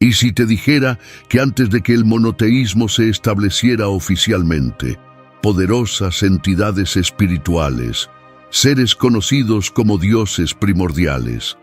¿Y si te dijera que antes de que el monoteísmo se estableciera oficialmente, poderosas entidades espirituales, seres conocidos como dioses primordiales,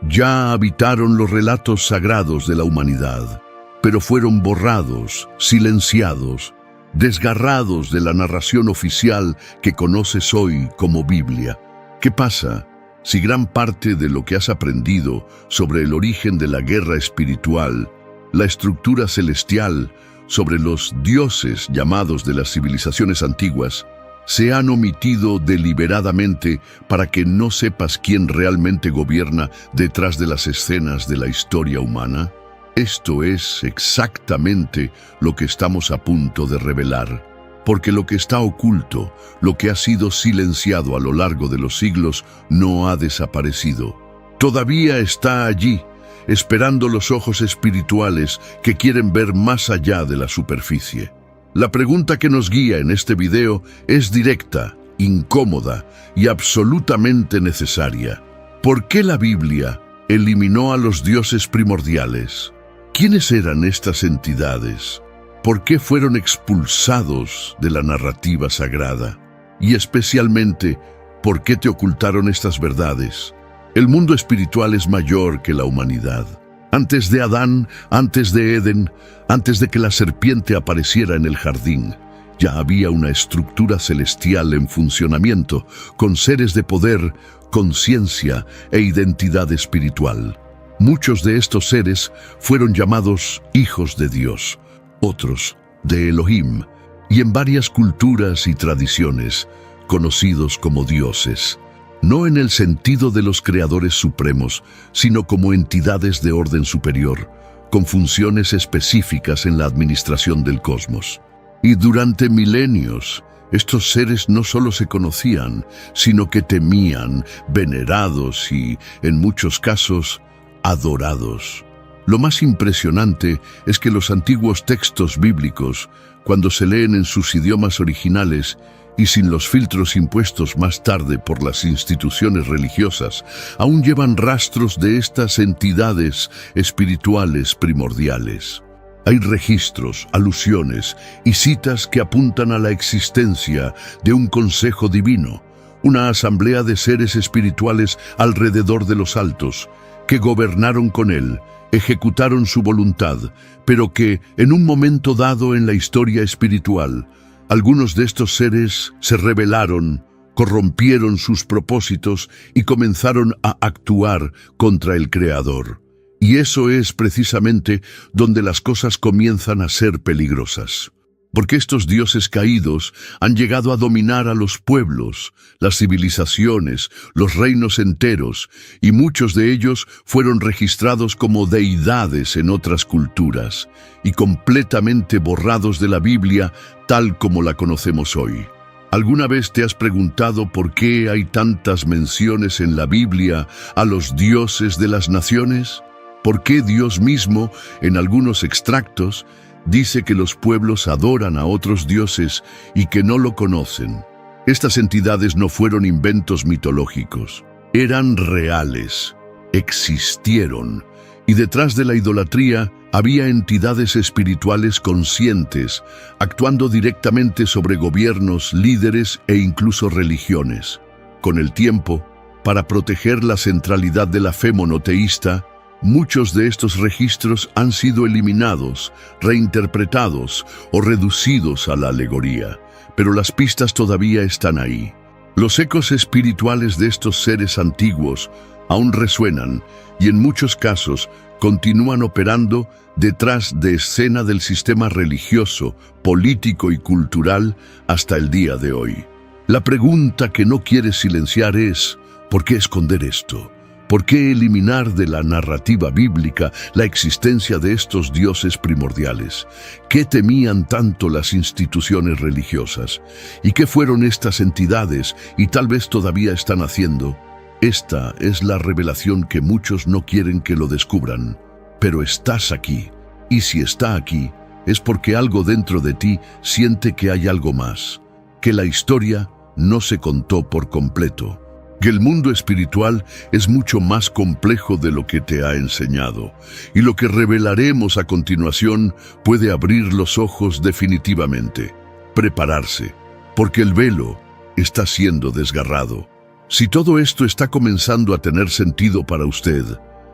ya habitaron los relatos sagrados de la humanidad, pero fueron borrados, silenciados, desgarrados de la narración oficial que conoces hoy como Biblia? ¿Qué pasa si gran parte de lo que has aprendido sobre el origen de la guerra espiritual, la estructura celestial, sobre los dioses llamados de las civilizaciones antiguas, se han omitido deliberadamente para que no sepas quién realmente gobierna detrás de las escenas de la historia humana? Esto es exactamente lo que estamos a punto de revelar, porque lo que está oculto, lo que ha sido silenciado a lo largo de los siglos, no ha desaparecido. Todavía está allí, esperando los ojos espirituales que quieren ver más allá de la superficie. La pregunta que nos guía en este video es directa, incómoda y absolutamente necesaria. ¿Por qué la Biblia eliminó a los dioses primordiales? ¿Quiénes eran estas entidades? ¿Por qué fueron expulsados de la narrativa sagrada? Y especialmente, ¿por qué te ocultaron estas verdades? El mundo espiritual es mayor que la humanidad. Antes de Adán, antes de Edén, antes de que la serpiente apareciera en el jardín, ya había una estructura celestial en funcionamiento, con seres de poder, conciencia e identidad espiritual. Muchos de estos seres fueron llamados hijos de Dios, otros de Elohim, y en varias culturas y tradiciones, conocidos como dioses. No en el sentido de los creadores supremos, sino como entidades de orden superior, con funciones específicas en la administración del cosmos. Y durante milenios, estos seres no solo se conocían, sino que temían, venerados y, en muchos casos, adorados. Lo más impresionante es que los antiguos textos bíblicos, cuando se leen en sus idiomas originales, y sin los filtros impuestos más tarde por las instituciones religiosas, aún llevan rastros de estas entidades espirituales primordiales. Hay registros, alusiones y citas que apuntan a la existencia de un consejo divino, una asamblea de seres espirituales alrededor de los altos, que gobernaron con él, ejecutaron su voluntad, pero que, en un momento dado en la historia espiritual, algunos de estos seres se rebelaron, corrompieron sus propósitos y comenzaron a actuar contra el Creador. Y eso es precisamente donde las cosas comienzan a ser peligrosas. Porque estos dioses caídos han llegado a dominar a los pueblos, las civilizaciones, los reinos enteros, y muchos de ellos fueron registrados como deidades en otras culturas, y completamente borrados de la Biblia tal como la conocemos hoy. ¿Alguna vez te has preguntado por qué hay tantas menciones en la Biblia a los dioses de las naciones? ¿Por qué Dios mismo, en algunos extractos, dice que los pueblos adoran a otros dioses y que no lo conocen? Estas entidades no fueron inventos mitológicos, eran reales, existieron, y detrás de la idolatría había entidades espirituales conscientes, actuando directamente sobre gobiernos, líderes e incluso religiones. Con el tiempo, para proteger la centralidad de la fe monoteísta, muchos de estos registros han sido eliminados, reinterpretados o reducidos a la alegoría, pero las pistas todavía están ahí. Los ecos espirituales de estos seres antiguos aún resuenan y en muchos casos continúan operando detrás de escena del sistema religioso, político y cultural hasta el día de hoy. La pregunta que no quieres silenciar es: ¿por qué esconder esto? ¿Por qué eliminar de la narrativa bíblica la existencia de estos dioses primordiales? ¿Qué temían tanto las instituciones religiosas? ¿Y qué fueron estas entidades y tal vez todavía están haciendo? Esta es la revelación que muchos no quieren que lo descubran. Pero estás aquí, y si está aquí, es porque algo dentro de ti siente que hay algo más, que la historia no se contó por completo. que el mundo espiritual es mucho más complejo de lo que te ha enseñado, y lo que revelaremos a continuación puede abrir los ojos definitivamente. Prepararse, porque el velo está siendo desgarrado. Si todo esto está comenzando a tener sentido para usted,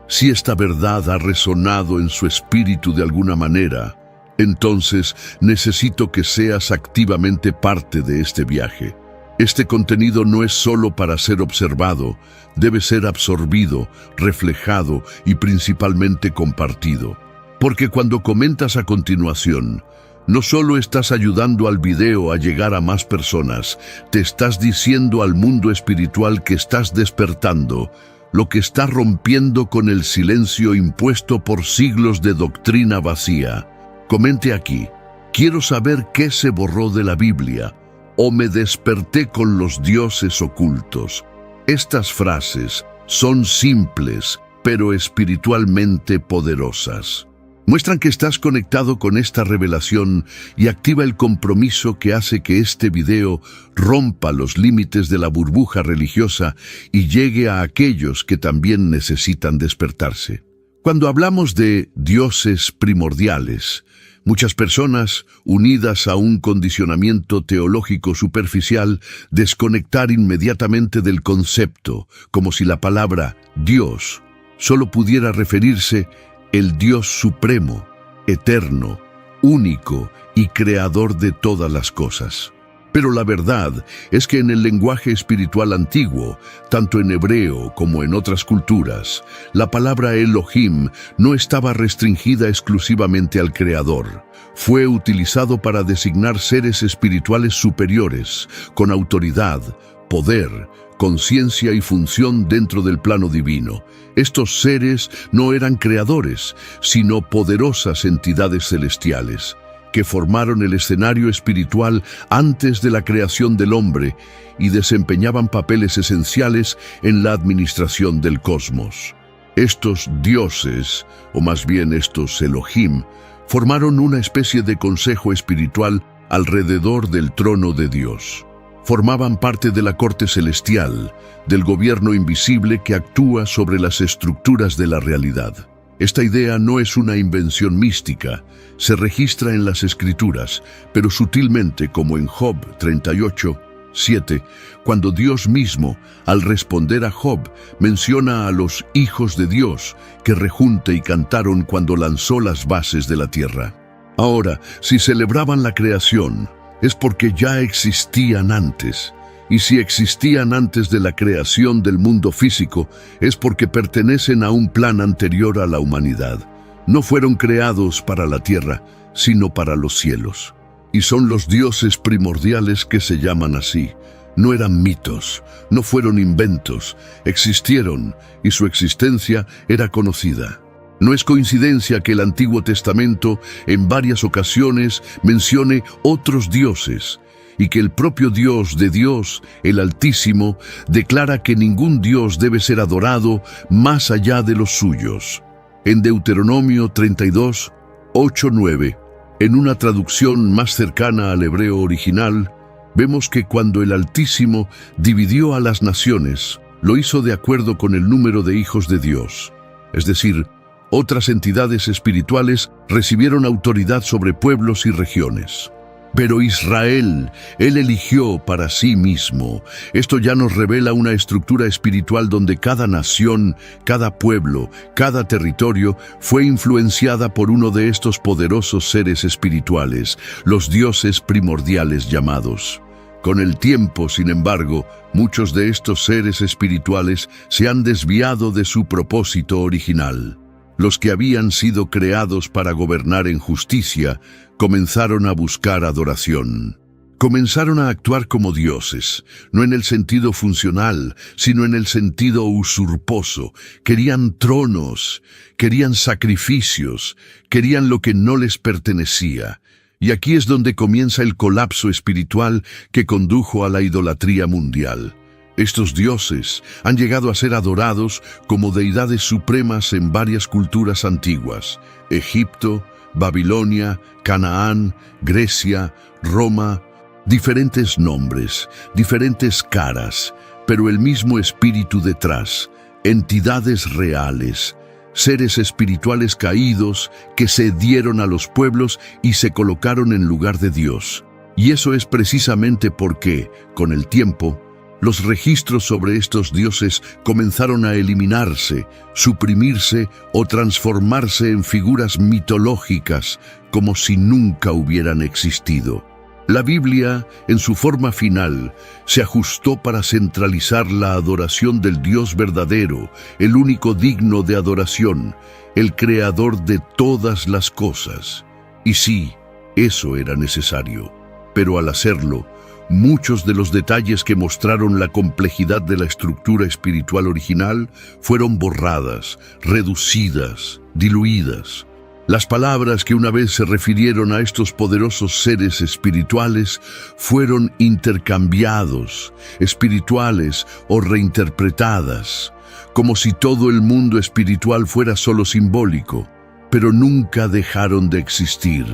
si esta verdad ha resonado en su espíritu de alguna manera, entonces necesito que seas activamente parte de este viaje. Este contenido no es solo para ser observado, debe ser absorbido, reflejado y principalmente compartido. Porque cuando comentas a continuación, no solo estás ayudando al video a llegar a más personas, te estás diciendo al mundo espiritual que estás despertando, lo que está rompiendo con el silencio impuesto por siglos de doctrina vacía. Comente aquí, quiero saber qué se borró de la Biblia, o me desperté con los dioses ocultos. Estas frases son simples, pero espiritualmente poderosas. Muestran que estás conectado con esta revelación y activa el compromiso que hace que este video rompa los límites de la burbuja religiosa y llegue a aquellos que también necesitan despertarse. Cuando hablamos de dioses primordiales, muchas personas, unidas a un condicionamiento teológico superficial, desconectar inmediatamente del concepto, como si la palabra Dios solo pudiera referirse el Dios supremo, eterno, único y creador de todas las cosas. Pero la verdad es que en el lenguaje espiritual antiguo, tanto en hebreo como en otras culturas, la palabra Elohim no estaba restringida exclusivamente al Creador. Fue utilizado para designar seres espirituales superiores, con autoridad, poder, conciencia y función dentro del plano divino. Estos seres no eran creadores, sino poderosas entidades celestiales, que formaron el escenario espiritual antes de la creación del hombre y desempeñaban papeles esenciales en la administración del cosmos. Estos dioses, o más bien estos Elohim, formaron una especie de consejo espiritual alrededor del trono de Dios. Formaban parte de la corte celestial, del gobierno invisible que actúa sobre las estructuras de la realidad. Esta idea no es una invención mística, se registra en las Escrituras, pero sutilmente como en Job 38:7, cuando Dios mismo, al responder a Job, menciona a los hijos de Dios que rejunte y cantaron cuando lanzó las bases de la tierra. Ahora, si celebraban la creación, es porque ya existían antes. Y si existían antes de la creación del mundo físico, es porque pertenecen a un plan anterior a la humanidad. No fueron creados para la tierra, sino para los cielos. Y son los dioses primordiales que se llaman así. No eran mitos, no fueron inventos, existieron y su existencia era conocida. No es coincidencia que el Antiguo Testamento en varias ocasiones mencione otros dioses, y que el propio Dios de Dios, el Altísimo, declara que ningún Dios debe ser adorado más allá de los suyos. En Deuteronomio 32:8-9, en una traducción más cercana al hebreo original, vemos que cuando el Altísimo dividió a las naciones, lo hizo de acuerdo con el número de hijos de Dios. Es decir, otras entidades espirituales recibieron autoridad sobre pueblos y regiones. Pero Israel, Él eligió para sí mismo. Esto ya nos revela una estructura espiritual donde cada nación, cada pueblo, cada territorio fue influenciada por uno de estos poderosos seres espirituales, los dioses primordiales llamados. Con el tiempo, sin embargo, muchos de estos seres espirituales se han desviado de su propósito original. Los que habían sido creados para gobernar en justicia comenzaron a buscar adoración. Comenzaron a actuar como dioses, no en el sentido funcional, sino en el sentido usurposo. Querían tronos, querían sacrificios, querían lo que no les pertenecía. Y aquí es donde comienza el colapso espiritual que condujo a la idolatría mundial. Estos dioses han llegado a ser adorados como deidades supremas en varias culturas antiguas: Egipto, Babilonia, Canaán, Grecia, Roma. Diferentes nombres, diferentes caras, pero el mismo espíritu detrás, entidades reales, seres espirituales caídos que se dieron a los pueblos y se colocaron en lugar de Dios. Y eso es precisamente porque, con el tiempo, los registros sobre estos dioses comenzaron a eliminarse, suprimirse o transformarse en figuras mitológicas como si nunca hubieran existido. La Biblia, en su forma final, se ajustó para centralizar la adoración del Dios verdadero, el único digno de adoración, el creador de todas las cosas. Y sí, eso era necesario. Pero al hacerlo, muchos de los detalles que mostraron la complejidad de la estructura espiritual original fueron borradas, reducidas, diluidas. Las palabras que una vez se refirieron a estos poderosos seres espirituales fueron intercambiados, espirituales o reinterpretadas, como si todo el mundo espiritual fuera solo simbólico, pero nunca dejaron de existir.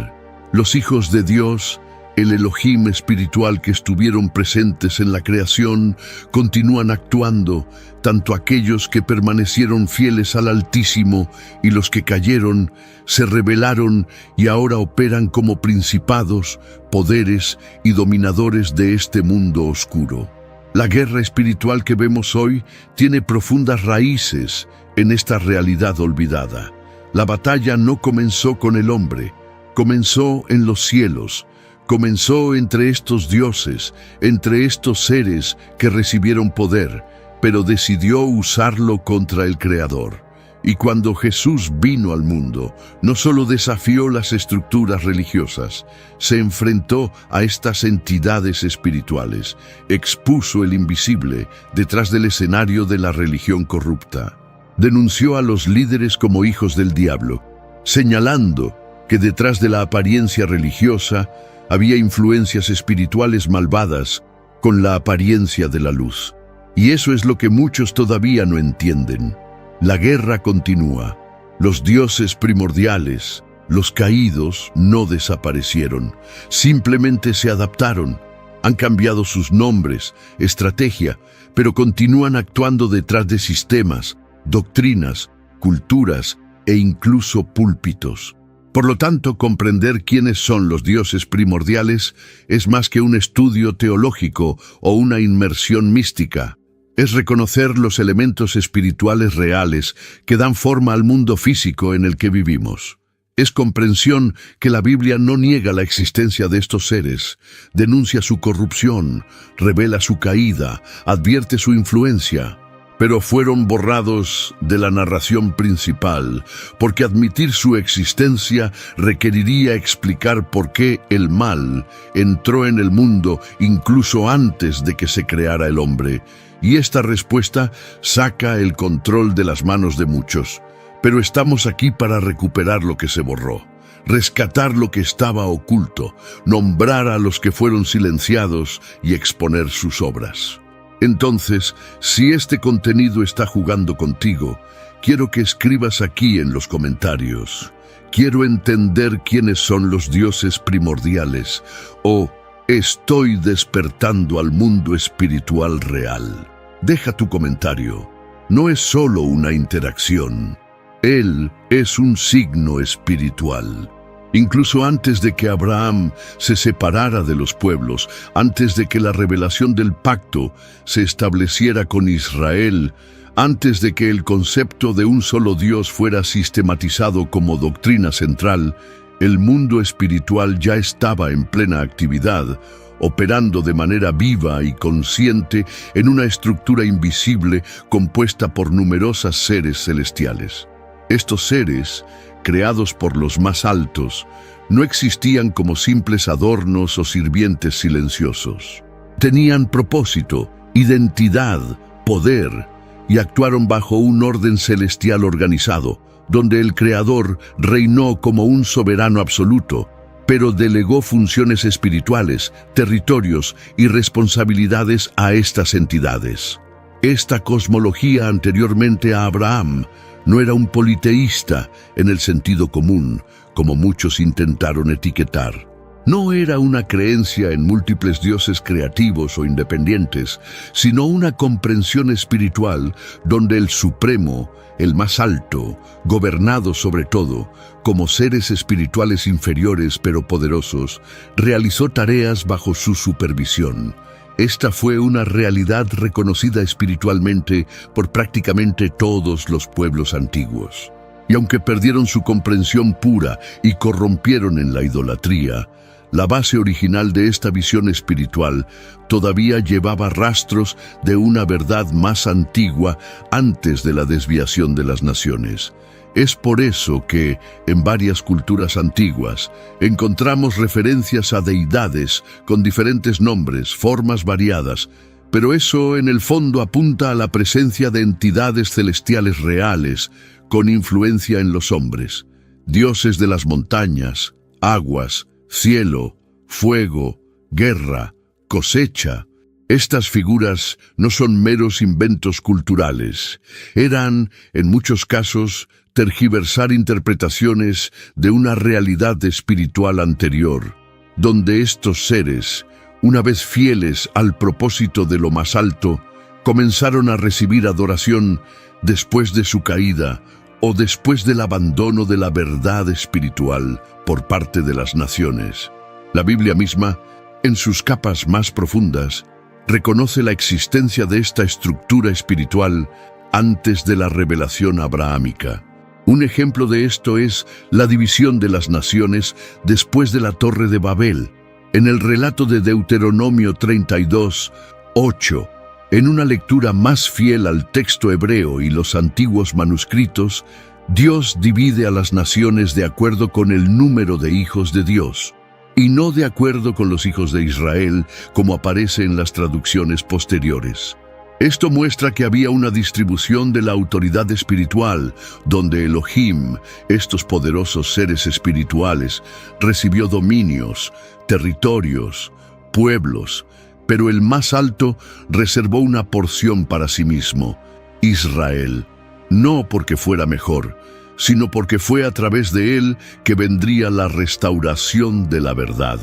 Los hijos de Dios, el Elohim espiritual que estuvieron presentes en la creación, continúan actuando, tanto aquellos que permanecieron fieles al Altísimo y los que cayeron, se rebelaron y ahora operan como principados, poderes y dominadores de este mundo oscuro. La guerra espiritual que vemos hoy tiene profundas raíces en esta realidad olvidada. La batalla no comenzó con el hombre, comenzó en los cielos. Comenzó entre estos dioses, entre estos seres que recibieron poder, pero decidió usarlo contra el Creador. Y cuando Jesús vino al mundo, no solo desafió las estructuras religiosas, se enfrentó a estas entidades espirituales, expuso el invisible detrás del escenario de la religión corrupta. Denunció a los líderes como hijos del diablo, señalando que detrás de la apariencia religiosa había influencias espirituales malvadas con la apariencia de la luz. Y eso es lo que muchos todavía no entienden. La guerra continúa. Los dioses primordiales, los caídos, no desaparecieron. Simplemente se adaptaron. Han cambiado sus nombres, estrategia, pero continúan actuando detrás de sistemas, doctrinas, culturas e incluso púlpitos. Por lo tanto, comprender quiénes son los dioses primordiales es más que un estudio teológico o una inmersión mística. Es reconocer los elementos espirituales reales que dan forma al mundo físico en el que vivimos. Es comprensión que la Biblia no niega la existencia de estos seres, denuncia su corrupción, revela su caída, advierte su influencia, pero fueron borrados de la narración principal, porque admitir su existencia requeriría explicar por qué el mal entró en el mundo incluso antes de que se creara el hombre, y esta respuesta saca el control de las manos de muchos. Pero estamos aquí para recuperar lo que se borró, rescatar lo que estaba oculto, nombrar a los que fueron silenciados y exponer sus obras. Entonces, si este contenido está jugando contigo, quiero que escribas aquí en los comentarios. Quiero entender quiénes son los dioses primordiales o estoy despertando al mundo espiritual real. Deja tu comentario. No es solo una interacción. Él es un signo espiritual. Incluso antes de que Abraham se separara de los pueblos, antes de que la revelación del pacto se estableciera con Israel, antes de que el concepto de un solo Dios fuera sistematizado como doctrina central, el mundo espiritual ya estaba en plena actividad, operando de manera viva y consciente en una estructura invisible compuesta por numerosos seres celestiales. Estos seres, creados por los más altos, no existían como simples adornos o sirvientes silenciosos. Tenían propósito, identidad, poder, y actuaron bajo un orden celestial organizado, donde el Creador reinó como un soberano absoluto, pero delegó funciones espirituales, territorios y responsabilidades a estas entidades. Esta cosmología anteriormente a Abraham no era un politeísta en el sentido común, como muchos intentaron etiquetar. No era una creencia en múltiples dioses creativos o independientes, sino una comprensión espiritual donde el Supremo, el más alto, gobernado sobre todo, como seres espirituales inferiores pero poderosos, realizó tareas bajo su supervisión. Esta fue una realidad reconocida espiritualmente por prácticamente todos los pueblos antiguos. Y aunque perdieron su comprensión pura y corrompieron en la idolatría, la base original de esta visión espiritual todavía llevaba rastros de una verdad más antigua antes de la desviación de las naciones. Es por eso que, en varias culturas antiguas, encontramos referencias a deidades con diferentes nombres, formas variadas, pero eso en el fondo apunta a la presencia de entidades celestiales reales con influencia en los hombres, dioses de las montañas, aguas, cielo, fuego, guerra, cosecha. Estas figuras no son meros inventos culturales. Eran, en muchos casos, tergiversar interpretaciones de una realidad espiritual anterior, donde estos seres, una vez fieles al propósito de lo más alto, comenzaron a recibir adoración después de su caída o después del abandono de la verdad espiritual por parte de las naciones. La Biblia misma, en sus capas más profundas, reconoce la existencia de esta estructura espiritual antes de la revelación abrahámica. Un ejemplo de esto es la división de las naciones después de la Torre de Babel. En el relato de Deuteronomio 32:8, en una lectura más fiel al texto hebreo y los antiguos manuscritos, Dios divide a las naciones de acuerdo con el número de hijos de Dios, y no de acuerdo con los hijos de Israel, como aparece en las traducciones posteriores. Esto muestra que había una distribución de la autoridad espiritual, donde Elohim, estos poderosos seres espirituales, recibió dominios, territorios, pueblos, pero el más alto reservó una porción para sí mismo, Israel, no porque fuera mejor, sino porque fue a través de él que vendría la restauración de la verdad.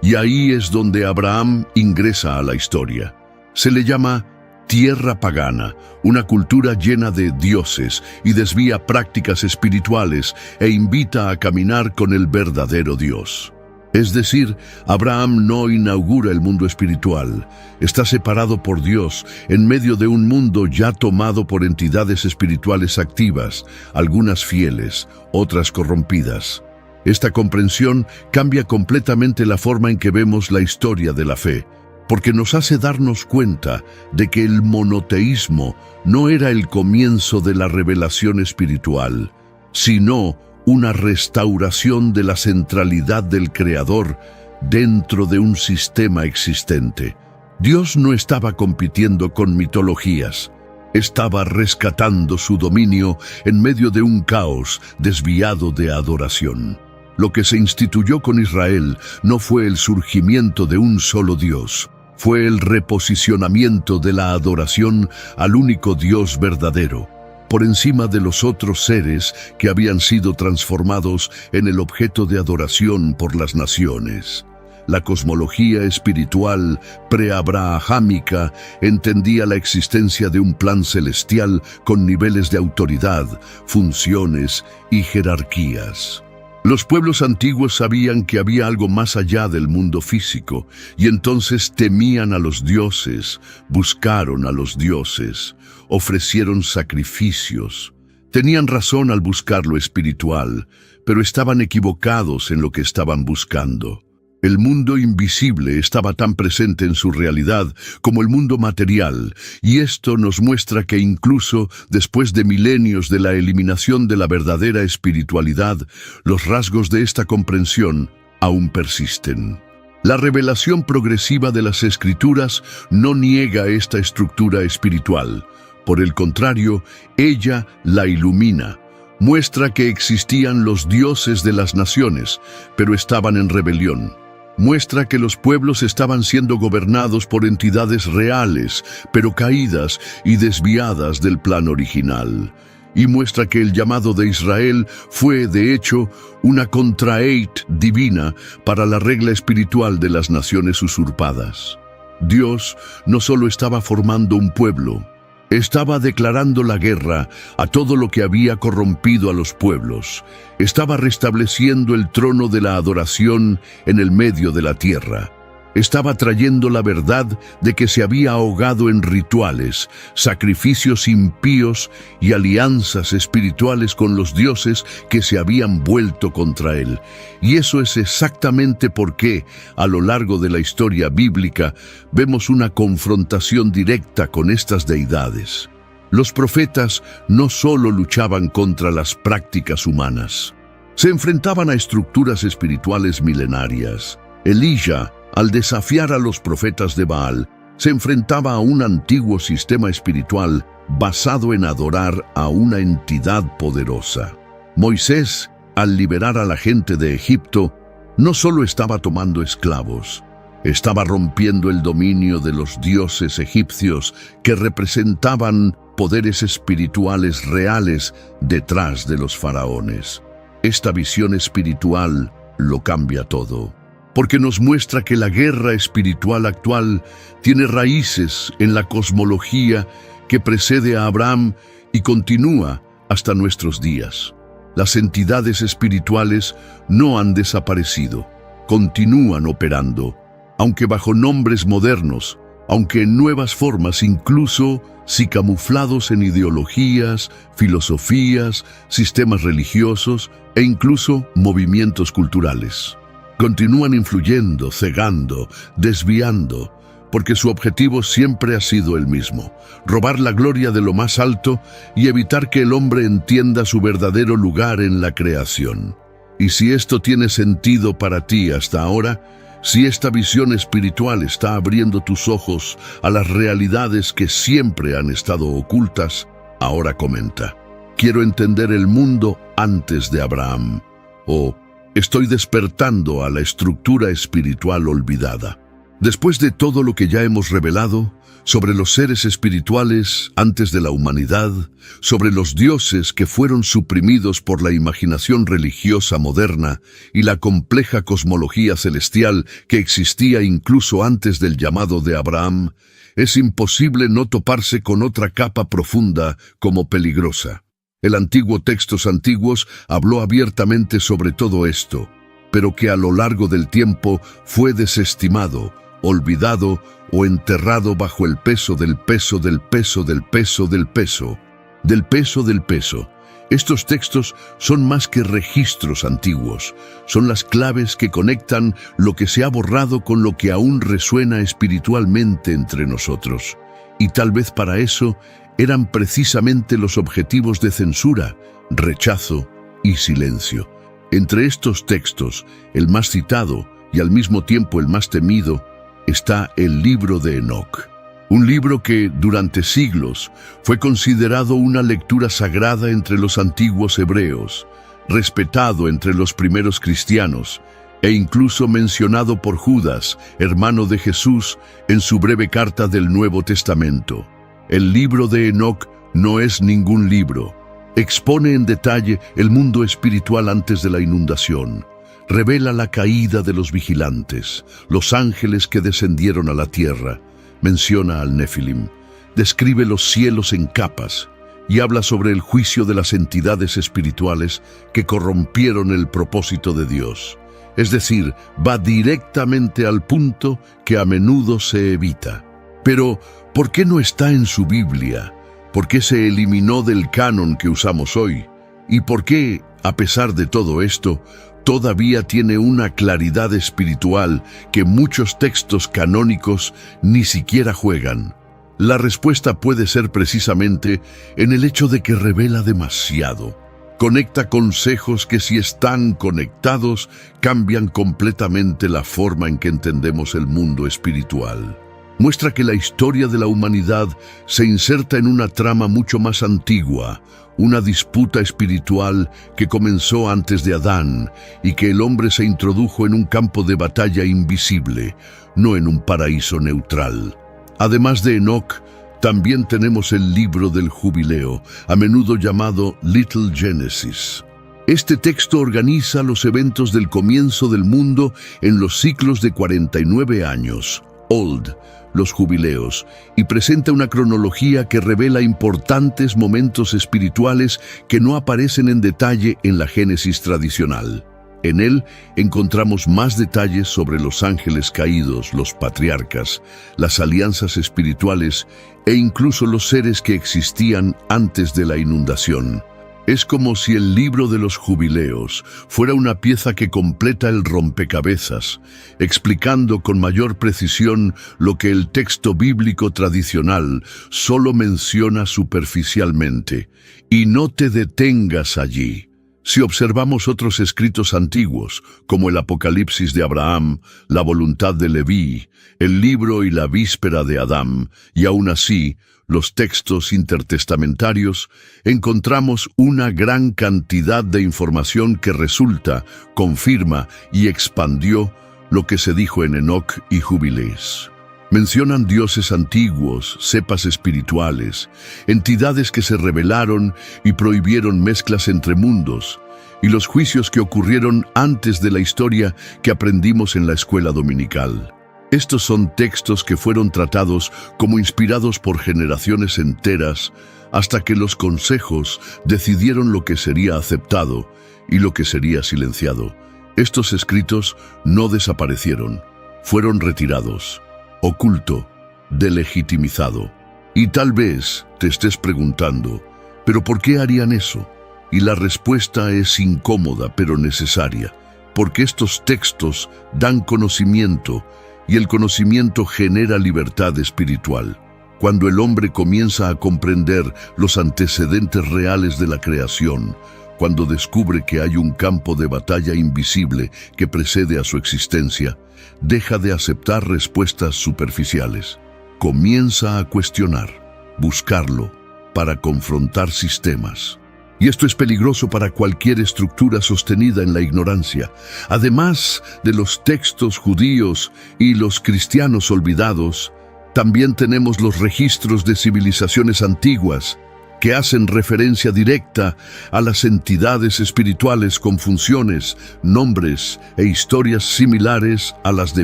Y ahí es donde Abraham ingresa a la historia. Se le llama tierra pagana, una cultura llena de dioses y desvía prácticas espirituales e invita a caminar con el verdadero Dios. Es decir, Abraham no inaugura el mundo espiritual, está separado por Dios en medio de un mundo ya tomado por entidades espirituales activas, algunas fieles, otras corrompidas. Esta comprensión cambia completamente la forma en que vemos la historia de la fe, porque nos hace darnos cuenta de que el monoteísmo no era el comienzo de la revelación espiritual, sino una restauración de la centralidad del Creador dentro de un sistema existente. Dios no estaba compitiendo con mitologías, estaba rescatando su dominio en medio de un caos desviado de adoración. Lo que se instituyó con Israel no fue el surgimiento de un solo Dios, fue el reposicionamiento de la adoración al único Dios verdadero, por encima de los otros seres que habían sido transformados en el objeto de adoración por las naciones. La cosmología espiritual preabrahámica entendía la existencia de un plan celestial con niveles de autoridad, funciones y jerarquías. Los pueblos antiguos sabían que había algo más allá del mundo físico, y entonces temían a los dioses, buscaron a los dioses, ofrecieron sacrificios. Tenían razón al buscar lo espiritual, pero estaban equivocados en lo que estaban buscando. El mundo invisible estaba tan presente en su realidad como el mundo material, y esto nos muestra que incluso después de milenios de la eliminación de la verdadera espiritualidad, los rasgos de esta comprensión aún persisten. La revelación progresiva de las Escrituras no niega esta estructura espiritual. Por el contrario, ella la ilumina. Muestra que existían los dioses de las naciones, pero estaban en rebelión. Muestra que los pueblos estaban siendo gobernados por entidades reales, pero caídas y desviadas del plan original. y muestra que el llamado de Israel fue, de hecho, una contraeit divina para la regla espiritual de las naciones usurpadas. Dios no solo estaba formando un pueblo, estaba declarando la guerra a todo lo que había corrompido a los pueblos. Estaba restableciendo el trono de la adoración en el medio de la tierra. Estaba trayendo la verdad de que se había ahogado en rituales, sacrificios impíos y alianzas espirituales con los dioses que se habían vuelto contra él. Y eso es exactamente por qué, a lo largo de la historia bíblica, vemos una confrontación directa con estas deidades. Los profetas no solo luchaban contra las prácticas humanas, se enfrentaban a estructuras espirituales milenarias. Elías, al desafiar a los profetas de Baal, se enfrentaba a un antiguo sistema espiritual basado en adorar a una entidad poderosa. Moisés, al liberar a la gente de Egipto, no solo estaba tomando esclavos, estaba rompiendo el dominio de los dioses egipcios que representaban poderes espirituales reales detrás de los faraones. Esta visión espiritual lo cambia todo, porque nos muestra que la guerra espiritual actual tiene raíces en la cosmología que precede a Abraham y continúa hasta nuestros días. Las entidades espirituales no han desaparecido, continúan operando, aunque bajo nombres modernos, aunque en nuevas formas, incluso si camuflados en ideologías, filosofías, sistemas religiosos e incluso movimientos culturales. Continúan influyendo, cegando, desviando, porque su objetivo siempre ha sido el mismo: robar la gloria de lo más alto y evitar que el hombre entienda su verdadero lugar en la creación. Y si esto tiene sentido para ti hasta ahora, si esta visión espiritual está abriendo tus ojos a las realidades que siempre han estado ocultas, ahora comenta: quiero entender el mundo antes de Abraham, o estoy despertando a la estructura espiritual olvidada. Después de todo lo que ya hemos revelado sobre los seres espirituales antes de la humanidad, sobre los dioses que fueron suprimidos por la imaginación religiosa moderna y la compleja cosmología celestial que existía incluso antes del llamado de Abraham, es imposible no toparse con otra capa profunda como peligrosa. El antiguo textos antiguos habló abiertamente sobre todo esto, pero que a lo largo del tiempo fue desestimado, olvidado o enterrado bajo el peso del peso del peso del peso del peso, del peso del peso. Estos textos son más que registros antiguos, son las claves que conectan lo que se ha borrado con lo que aún resuena espiritualmente entre nosotros. Y tal vez para eso eran precisamente los objetivos de censura, rechazo y silencio. Entre estos textos, el más citado y al mismo tiempo el más temido, está el libro de Enoc. Un libro que, durante siglos, fue considerado una lectura sagrada entre los antiguos hebreos, respetado entre los primeros cristianos, e incluso mencionado por Judas, hermano de Jesús, en su breve carta del Nuevo Testamento. El libro de Enoc no es ningún libro. Expone en detalle el mundo espiritual antes de la inundación. Revela la caída de los vigilantes, los ángeles que descendieron a la tierra. Menciona al Nefilim. Describe los cielos en capas y habla sobre el juicio de las entidades espirituales que corrompieron el propósito de Dios. Es decir, va directamente al punto que a menudo se evita. Pero, ¿por qué no está en su Biblia? ¿Por qué se eliminó del canon que usamos hoy? ¿Y por qué, a pesar de todo esto, todavía tiene una claridad espiritual que muchos textos canónicos ni siquiera juegan? La respuesta puede ser precisamente en el hecho de que revela demasiado. Conecta consejos que, si están conectados, cambian completamente la forma en que entendemos el mundo espiritual. Muestra que la historia de la humanidad se inserta en una trama mucho más antigua, una disputa espiritual que comenzó antes de Adán y que el hombre se introdujo en un campo de batalla invisible, no en un paraíso neutral. Además de Enoc, También tenemos el libro del Jubileo, a menudo llamado Little Genesis. Este texto organiza los eventos del comienzo del mundo en los ciclos de 49 años, Old, los jubileos, y presenta una cronología que revela importantes momentos espirituales que no aparecen en detalle en la Génesis tradicional. En él encontramos más detalles sobre los ángeles caídos, los patriarcas, las alianzas espirituales e incluso los seres que existían antes de la inundación. Es como si el libro de los jubileos fuera una pieza que completa el rompecabezas, explicando con mayor precisión lo que el texto bíblico tradicional solo menciona superficialmente. Y no te detengas allí. Si observamos otros escritos antiguos, como el Apocalipsis de Abraham, la voluntad de Leví, el libro y la víspera de Adán, y aún así, los textos intertestamentarios, encontramos una gran cantidad de información que resulta, confirma y expandió lo que se dijo en Enoc y Jubilees. Mencionan dioses antiguos, cepas espirituales, entidades que se rebelaron y prohibieron mezclas entre mundos, y los juicios que ocurrieron antes de la historia que aprendimos en la escuela dominical. Estos son textos que fueron tratados como inspirados por generaciones enteras hasta que los consejos decidieron lo que sería aceptado y lo que sería silenciado. Estos escritos no desaparecieron, fueron retirados. Oculto, delegitimizado. Y tal vez te estés preguntando, ¿pero por qué harían eso? Y la respuesta es incómoda pero necesaria, porque estos textos dan conocimiento y el conocimiento genera libertad espiritual. Cuando el hombre comienza a comprender los antecedentes reales de la creación, cuando descubre que hay un campo de batalla invisible que precede a su existencia, deja de aceptar respuestas superficiales. Comienza a cuestionar, buscarlo, para confrontar sistemas. Y esto es peligroso para cualquier estructura sostenida en la ignorancia. Además de los textos judíos y los cristianos olvidados, también tenemos los registros de civilizaciones antiguas, que hacen referencia directa a las entidades espirituales con funciones, nombres e historias similares a las de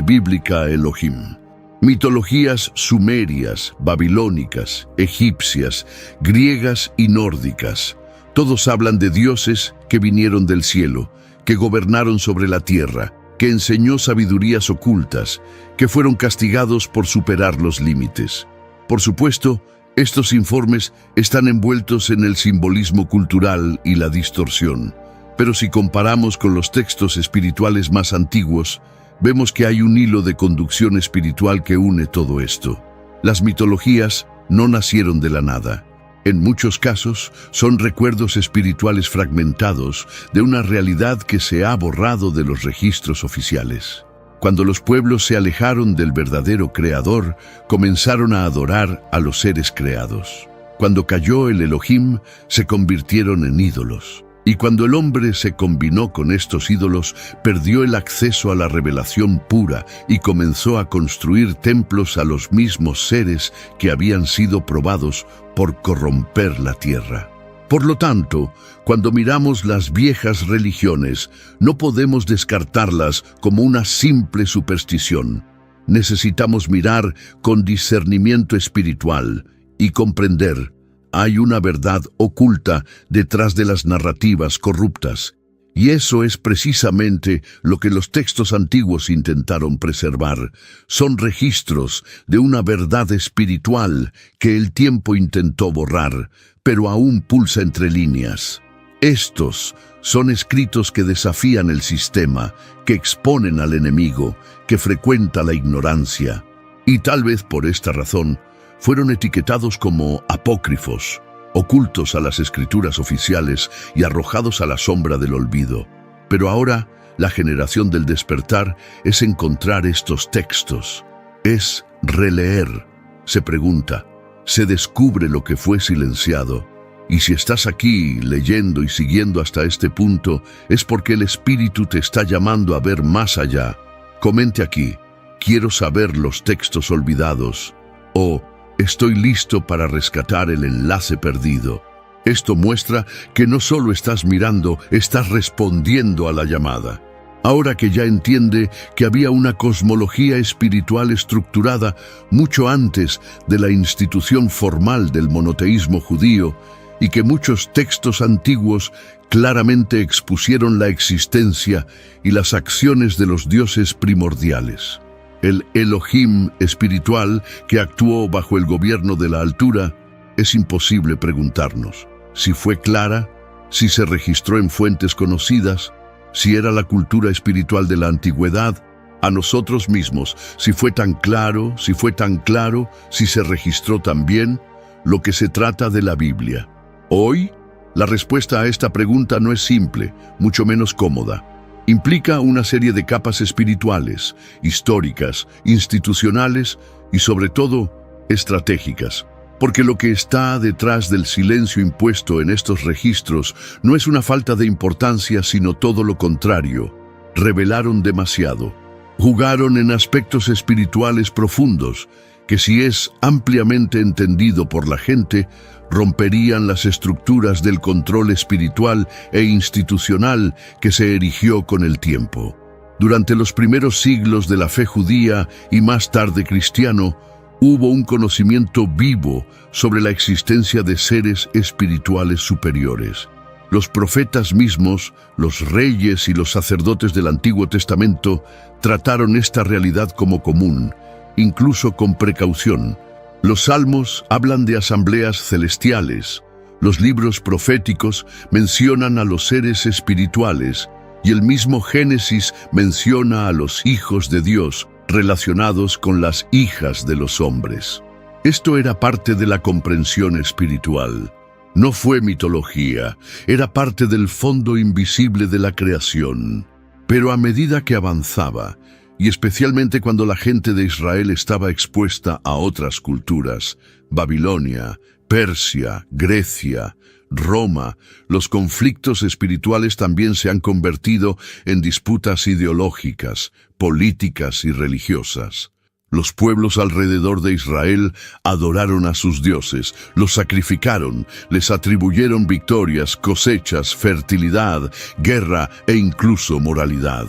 bíblica Elohim. Mitologías sumerias, babilónicas, egipcias, griegas y nórdicas. Todos hablan de dioses que vinieron del cielo, que gobernaron sobre la tierra, que enseñó sabidurías ocultas, que fueron castigados por superar los límites. Por supuesto, estos informes están envueltos en el simbolismo cultural y la distorsión. Pero si comparamos con los textos espirituales más antiguos, vemos que hay un hilo de conducción espiritual que une todo esto. Las mitologías no nacieron de la nada. En muchos casos, son recuerdos espirituales fragmentados de una realidad que se ha borrado de los registros oficiales. Cuando los pueblos se alejaron del verdadero Creador, comenzaron a adorar a los seres creados. Cuando cayó el Elohim, se convirtieron en ídolos. Y cuando el hombre se combinó con estos ídolos, perdió el acceso a la revelación pura y comenzó a construir templos a los mismos seres que habían sido probados por corromper la tierra. Por lo tanto, cuando miramos las viejas religiones, no podemos descartarlas como una simple superstición. Necesitamos mirar con discernimiento espiritual y comprender: hay una verdad oculta detrás de las narrativas corruptas, y eso es precisamente lo que los textos antiguos intentaron preservar. Son registros de una verdad espiritual que el tiempo intentó borrar, pero aún pulsa entre líneas. Estos son escritos que desafían el sistema, que exponen al enemigo, que frecuenta la ignorancia, y tal vez por esta razón fueron etiquetados como apócrifos, ocultos a las escrituras oficiales y arrojados a la sombra del olvido. Pero ahora, la generación del despertar es encontrar estos textos, es releer. Se pregunta, se descubre lo que fue silenciado. Y si estás aquí leyendo y siguiendo hasta este punto, es porque el Espíritu te está llamando a ver más allá. Comente aquí: quiero saber los textos olvidados, o Estoy listo para rescatar el enlace perdido. Esto muestra que no solo estás mirando, estás respondiendo a la llamada. Ahora que ya entiende que había una cosmología espiritual estructurada mucho antes de la institución formal del monoteísmo judío y que muchos textos antiguos claramente expusieron la existencia y las acciones de los dioses primordiales. El Elohim espiritual que actuó bajo el gobierno de la altura, es imposible preguntarnos si fue clara, si se registró en fuentes conocidas, si era la cultura espiritual de la antigüedad, a nosotros mismos, si fue tan claro, si se registró también lo que se trata de la Biblia. Hoy, la respuesta a esta pregunta no es simple, mucho menos cómoda. Implica una serie de capas espirituales, históricas, institucionales y sobre todo, estratégicas. Porque lo que está detrás del silencio impuesto en estos registros no es una falta de importancia, sino todo lo contrario. Revelaron demasiado. Jugaron en aspectos espirituales profundos, que si es ampliamente entendido por la gente, romperían las estructuras del control espiritual e institucional que se erigió con el tiempo. Durante los primeros siglos de la fe judía y más tarde cristiano, hubo un conocimiento vivo sobre la existencia de seres espirituales superiores. Los profetas mismos, los reyes y los sacerdotes del Antiguo Testamento trataron esta realidad como común, incluso con precaución. Los salmos hablan de asambleas celestiales, los libros proféticos mencionan a los seres espirituales y el mismo Génesis menciona a los hijos de Dios, relacionados con las hijas de los hombres. Esto era parte de la comprensión espiritual. No fue mitología, era parte del fondo invisible de la creación. Pero a medida que avanzaba, y especialmente cuando la gente de Israel estaba expuesta a otras culturas, Babilonia, Persia, Grecia, Roma, los conflictos espirituales también se han convertido en disputas ideológicas, políticas y religiosas. Los pueblos alrededor de Israel adoraron a sus dioses, los sacrificaron, les atribuyeron victorias, cosechas, fertilidad, guerra e incluso moralidad.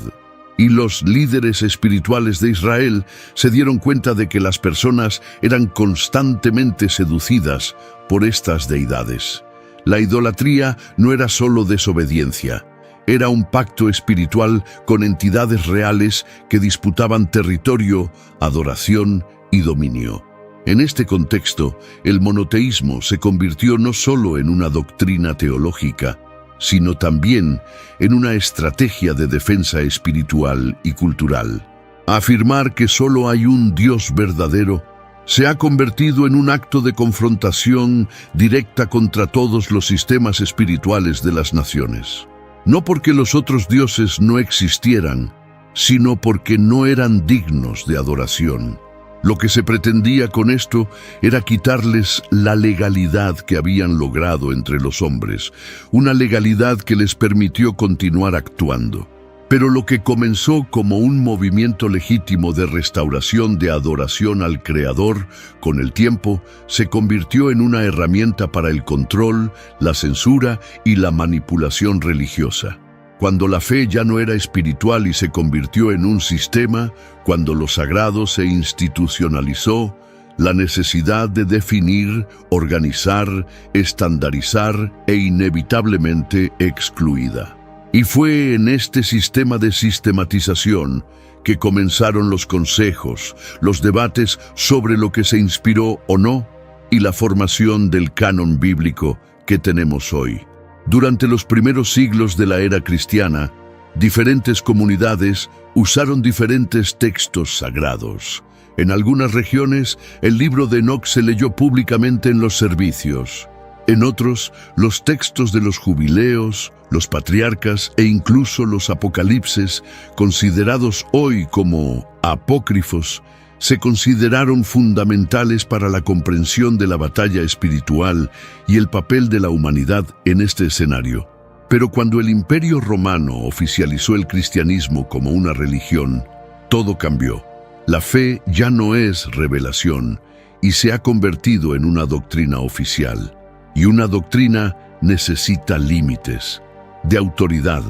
Y los líderes espirituales de Israel se dieron cuenta de que las personas eran constantemente seducidas por estas deidades. La idolatría no era solo desobediencia, era un pacto espiritual con entidades reales que disputaban territorio, adoración y dominio. En este contexto, el monoteísmo se convirtió no solo en una doctrina teológica, sino también en una estrategia de defensa espiritual y cultural. Afirmar que solo hay un Dios verdadero se ha convertido en un acto de confrontación directa contra todos los sistemas espirituales de las naciones. No porque los otros dioses no existieran, sino porque no eran dignos de adoración. Lo que se pretendía con esto era quitarles la legalidad que habían logrado entre los hombres, una legalidad que les permitió continuar actuando. Pero lo que comenzó como un movimiento legítimo de restauración de adoración al Creador, con el tiempo se convirtió en una herramienta para el control, la censura y la manipulación religiosa. Cuando la fe ya no era espiritual y se convirtió en un sistema, cuando lo sagrado se institucionalizó, la necesidad de definir, organizar, estandarizar e inevitablemente excluida. Y fue en este sistema de sistematización que comenzaron los consejos, los debates sobre lo que se inspiró o no, y la formación del canon bíblico que tenemos hoy. Durante los primeros siglos de la era cristiana, diferentes comunidades usaron diferentes textos sagrados. En algunas regiones, el libro de Enoc se leyó públicamente en los servicios. En otros, los textos de los jubileos, los patriarcas e incluso los apocalipses, considerados hoy como apócrifos, se consideraron fundamentales para la comprensión de la batalla espiritual y el papel de la humanidad en este escenario. Pero cuando el Imperio Romano oficializó el cristianismo como una religión, todo cambió. La fe ya no es revelación, y se ha convertido en una doctrina oficial. Y una doctrina necesita límites, de autoridad,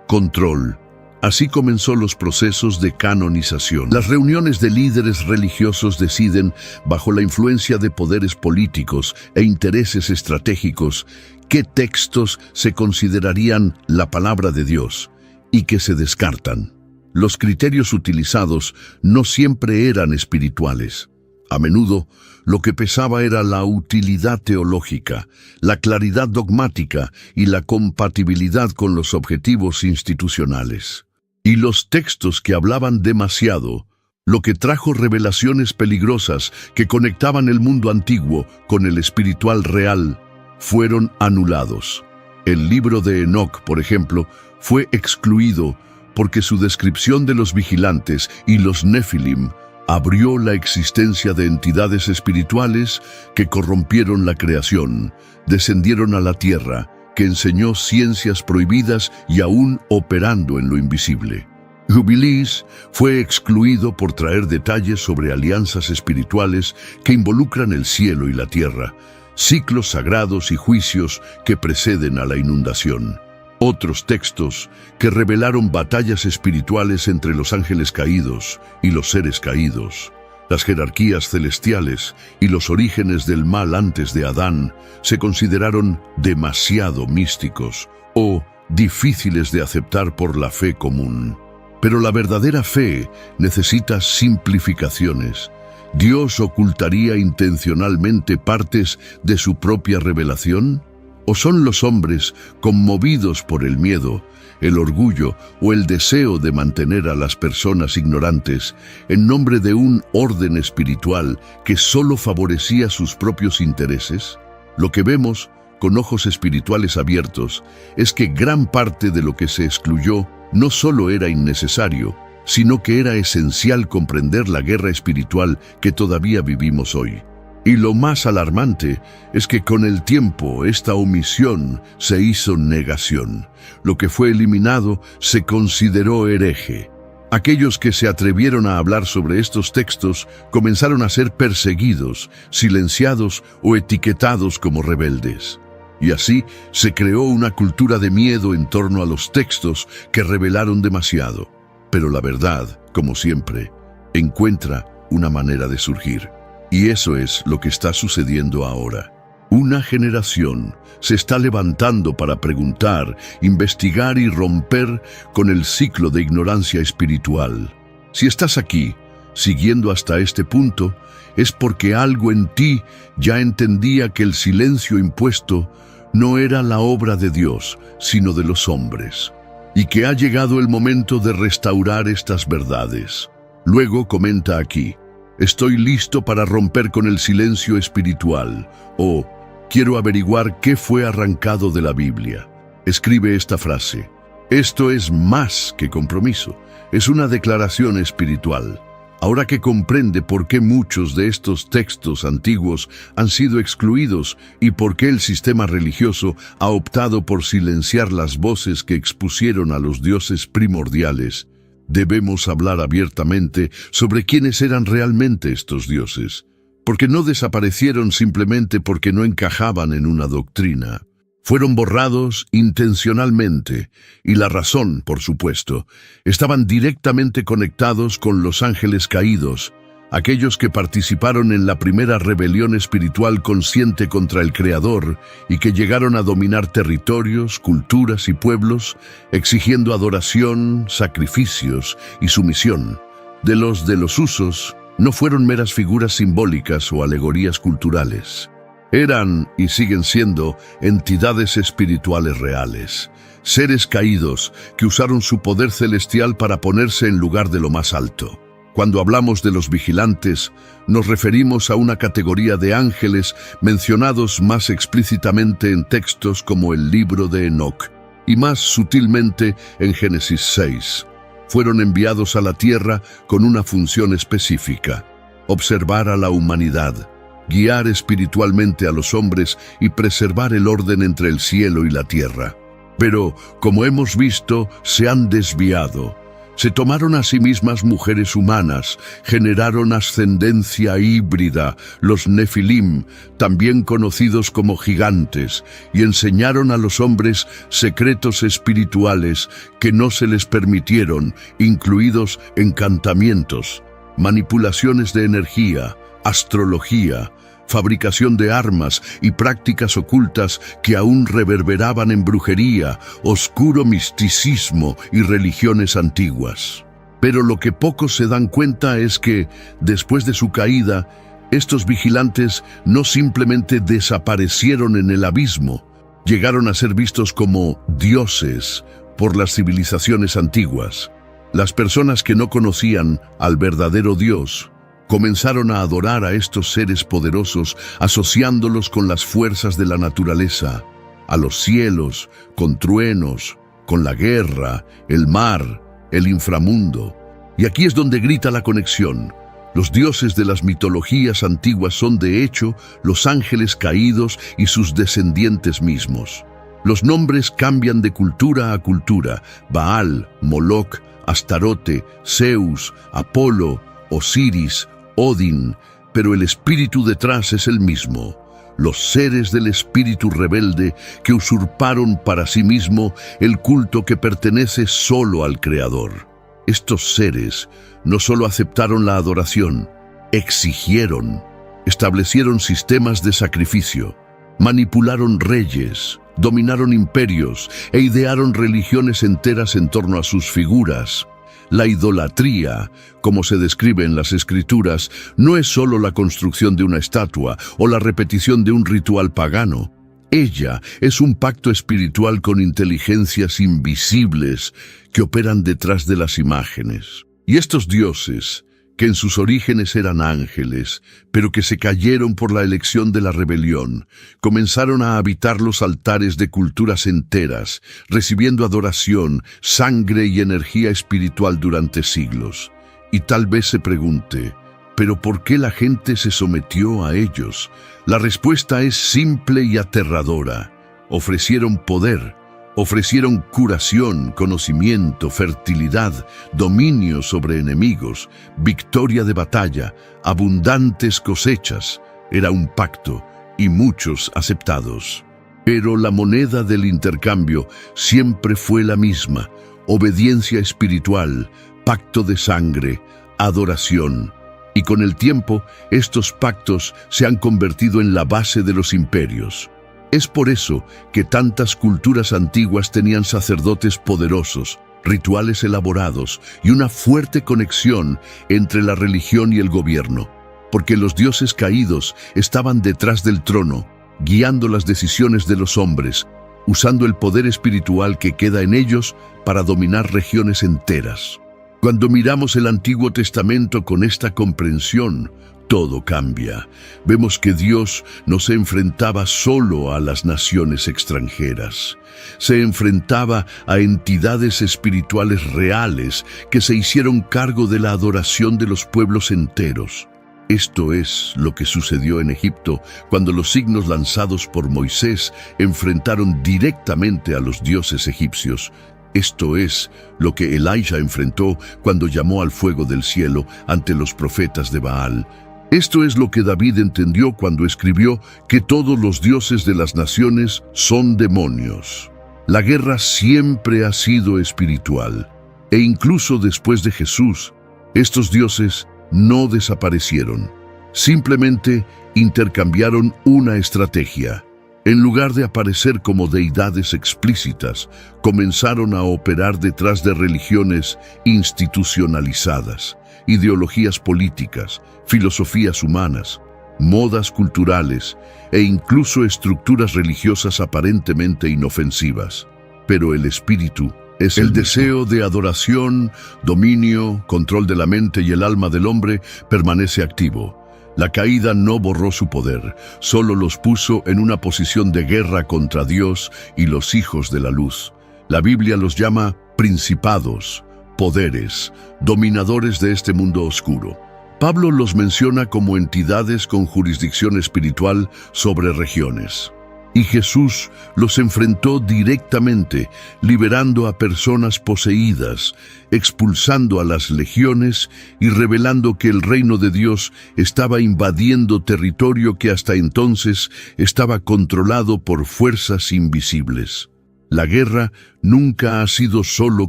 control. Así comenzó los procesos de canonización. Las reuniones de líderes religiosos deciden, bajo la influencia de poderes políticos e intereses estratégicos, qué textos se considerarían la palabra de Dios y que se descartan. Los criterios utilizados no siempre eran espirituales. A menudo, lo que pesaba era la utilidad teológica, la claridad dogmática y la compatibilidad con los objetivos institucionales. Y los textos que hablaban demasiado, lo que trajo revelaciones peligrosas que conectaban el mundo antiguo con el espiritual real, fueron anulados. El libro de Enoc, por ejemplo, fue excluido porque su descripción de los vigilantes y los Nefilim abrió la existencia de entidades espirituales que corrompieron la creación, descendieron a la tierra, que enseñó ciencias prohibidas y aún operando en lo invisible. Jubilees fue excluido por traer detalles sobre alianzas espirituales que involucran el cielo y la tierra, ciclos sagrados y juicios que preceden a la inundación. Otros textos que revelaron batallas espirituales entre los ángeles caídos y los seres caídos, las jerarquías celestiales y los orígenes del mal antes de Adán, se consideraron demasiado místicos o difíciles de aceptar por la fe común. Pero la verdadera fe necesita simplificaciones. ¿Dios ocultaría intencionalmente partes de su propia revelación? ¿O son los hombres, conmovidos por el miedo, el orgullo o el deseo de mantener a las personas ignorantes, en nombre de un orden espiritual que solo favorecía sus propios intereses? Lo que vemos, con ojos espirituales abiertos, es que gran parte de lo que se excluyó no solo era innecesario, sino que era esencial comprender la guerra espiritual que todavía vivimos hoy. Y lo más alarmante es que con el tiempo esta omisión se hizo negación. Lo que fue eliminado se consideró hereje. Aquellos que se atrevieron a hablar sobre estos textos comenzaron a ser perseguidos, silenciados o etiquetados como rebeldes. Y así se creó una cultura de miedo en torno a los textos que revelaron demasiado. Pero la verdad, como siempre, encuentra una manera de surgir. Y eso es lo que está sucediendo ahora. Una generación se está levantando para preguntar, investigar y romper con el ciclo de ignorancia espiritual. Si estás aquí, siguiendo hasta este punto, es porque algo en ti ya entendía que el silencio impuesto no era la obra de Dios, sino de los hombres, y que ha llegado el momento de restaurar estas verdades. Luego comenta aquí: estoy listo para romper con el silencio espiritual, o quiero averiguar qué fue arrancado de la Biblia. Escribe esta frase: esto es más que compromiso, es una declaración espiritual. Ahora que comprende por qué muchos de estos textos antiguos han sido excluidos y por qué el sistema religioso ha optado por silenciar las voces que expusieron a los dioses primordiales, debemos hablar abiertamente sobre quiénes eran realmente estos dioses, porque no desaparecieron simplemente porque no encajaban en una doctrina. Fueron borrados intencionalmente, y la razón, por supuesto, estaban directamente conectados con los ángeles caídos, aquellos que participaron en la primera rebelión espiritual consciente contra el Creador y que llegaron a dominar territorios, culturas y pueblos, exigiendo adoración, sacrificios y sumisión. De los usos, no fueron meras figuras simbólicas o alegorías culturales. Eran, y siguen siendo, entidades espirituales reales, seres caídos que usaron su poder celestial para ponerse en lugar de lo más alto. Cuando hablamos de los vigilantes, nos referimos a una categoría de ángeles mencionados más explícitamente en textos como el libro de Enoc, y más sutilmente en Génesis 6. Fueron enviados a la tierra con una función específica: observar a la humanidad, guiar espiritualmente a los hombres y preservar el orden entre el cielo y la tierra. Pero, como hemos visto, se han desviado. Se tomaron a sí mismas mujeres humanas, generaron ascendencia híbrida, los Nefilim, también conocidos como gigantes, y enseñaron a los hombres secretos espirituales que no se les permitieron, incluidos encantamientos, manipulaciones de energía, astrología, fabricación de armas y prácticas ocultas que aún reverberaban en brujería, oscuro misticismo y religiones antiguas. Pero lo que pocos se dan cuenta es que, después de su caída, estos vigilantes no simplemente desaparecieron en el abismo, llegaron a ser vistos como dioses por las civilizaciones antiguas. Las personas que no conocían al verdadero Dios comenzaron a adorar a estos seres poderosos, asociándolos con las fuerzas de la naturaleza, a los cielos, con truenos, con la guerra, el mar, el inframundo. Y aquí es donde grita la conexión. Los dioses de las mitologías antiguas son, de hecho, los ángeles caídos y sus descendientes mismos. Los nombres cambian de cultura a cultura: Baal, Moloch, Astarote, Zeus, Apolo, Osiris, Odín, pero el espíritu detrás es el mismo. Los seres del espíritu rebelde que usurparon para sí mismo el culto que pertenece solo al Creador. Estos seres no solo aceptaron la adoración, exigieron, establecieron sistemas de sacrificio, manipularon reyes, dominaron imperios e idearon religiones enteras en torno a sus figuras. La idolatría, como se describe en las Escrituras, no es solo la construcción de una estatua o la repetición de un ritual pagano. Ella es un pacto espiritual con inteligencias invisibles que operan detrás de las imágenes. Y estos dioses, que en sus orígenes eran ángeles, pero que se cayeron por la elección de la rebelión, comenzaron a habitar los altares de culturas enteras, recibiendo adoración, sangre y energía espiritual durante siglos. Y tal vez se pregunte, ¿pero por qué la gente se sometió a ellos? La respuesta es simple y aterradora. Ofrecieron poder, ofrecieron curación, conocimiento, fertilidad, dominio sobre enemigos, victoria de batalla, abundantes cosechas. Era un pacto y muchos aceptados. Pero la moneda del intercambio siempre fue la misma: obediencia espiritual, pacto de sangre, adoración. Y con el tiempo, estos pactos se han convertido en la base de los imperios. Es por eso que tantas culturas antiguas tenían sacerdotes poderosos, rituales elaborados y una fuerte conexión entre la religión y el gobierno, porque los dioses caídos estaban detrás del trono, guiando las decisiones de los hombres, usando el poder espiritual que queda en ellos para dominar regiones enteras. Cuando miramos el Antiguo Testamento con esta comprensión, todo cambia. Vemos que Dios no se enfrentaba solo a las naciones extranjeras. Se enfrentaba a entidades espirituales reales que se hicieron cargo de la adoración de los pueblos enteros. Esto es lo que sucedió en Egipto cuando los signos lanzados por Moisés enfrentaron directamente a los dioses egipcios. Esto es lo que Elijah enfrentó cuando llamó al fuego del cielo ante los profetas de Baal. Esto es lo que David entendió cuando escribió que todos los dioses de las naciones son demonios. La guerra siempre ha sido espiritual, e incluso después de Jesús, estos dioses no desaparecieron. Simplemente intercambiaron una estrategia. En lugar de aparecer como deidades explícitas, comenzaron a operar detrás de religiones institucionalizadas, ideologías políticas, filosofías humanas, modas culturales e incluso estructuras religiosas aparentemente inofensivas. Pero el espíritu es el deseo de adoración, dominio, control de la mente y el alma del hombre permanece activo. La caída no borró su poder, solo los puso en una posición de guerra contra Dios y los hijos de la luz. La Biblia los llama principados, poderes, dominadores de este mundo oscuro. Pablo los menciona como entidades con jurisdicción espiritual sobre regiones. y Jesús los enfrentó directamente, liberando a personas poseídas, expulsando a las legiones y revelando que el reino de Dios estaba invadiendo territorio que hasta entonces estaba controlado por fuerzas invisibles. La guerra nunca ha sido solo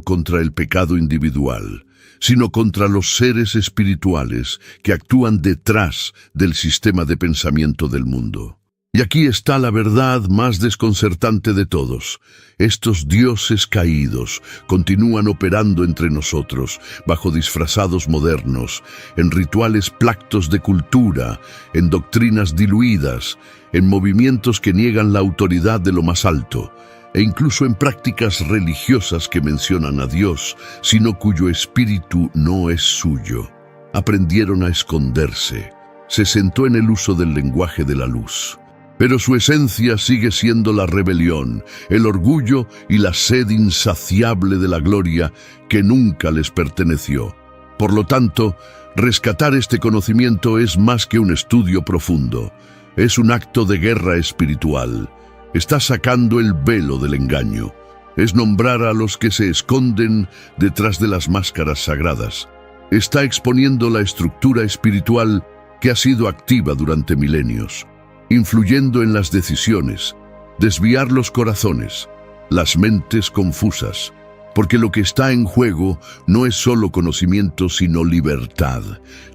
contra el pecado individual, sino contra los seres espirituales que actúan detrás del sistema de pensamiento del mundo. Y aquí está la verdad más desconcertante de todos. Estos dioses caídos continúan operando entre nosotros, bajo disfrazados modernos, en rituales plactos de cultura, en doctrinas diluidas, en movimientos que niegan la autoridad de lo más alto, e incluso en prácticas religiosas que mencionan a Dios, sino cuyo espíritu no es suyo. Aprendieron a esconderse. Se sentó en el uso del lenguaje de la luz. Pero su esencia sigue siendo la rebelión, el orgullo y la sed insaciable de la gloria que nunca les perteneció. Por lo tanto, rescatar este conocimiento es más que un estudio profundo. Es un acto de guerra espiritual. Está sacando el velo del engaño. Es nombrar a los que se esconden detrás de las máscaras sagradas. Está exponiendo la estructura espiritual que ha sido activa durante milenios, influyendo en las decisiones, desviar los corazones, las mentes confusas, porque lo que está en juego no es solo conocimiento, sino libertad.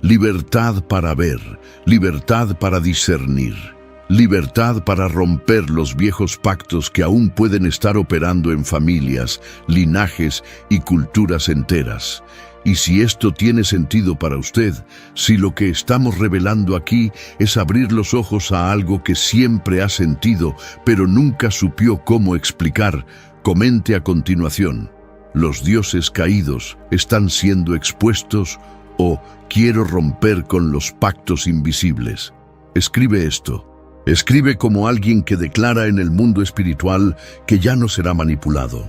Libertad para ver, libertad para discernir, libertad para romper los viejos pactos que aún pueden estar operando en familias, linajes y culturas enteras. Y si esto tiene sentido para usted, si lo que estamos revelando aquí es abrir los ojos a algo que siempre ha sentido, pero nunca supió cómo explicar, comente a continuación. ¿Los dioses caídos están siendo expuestos o quiero romper con los pactos invisibles? Escribe esto. Escribe como alguien que declara en el mundo espiritual que ya no será manipulado.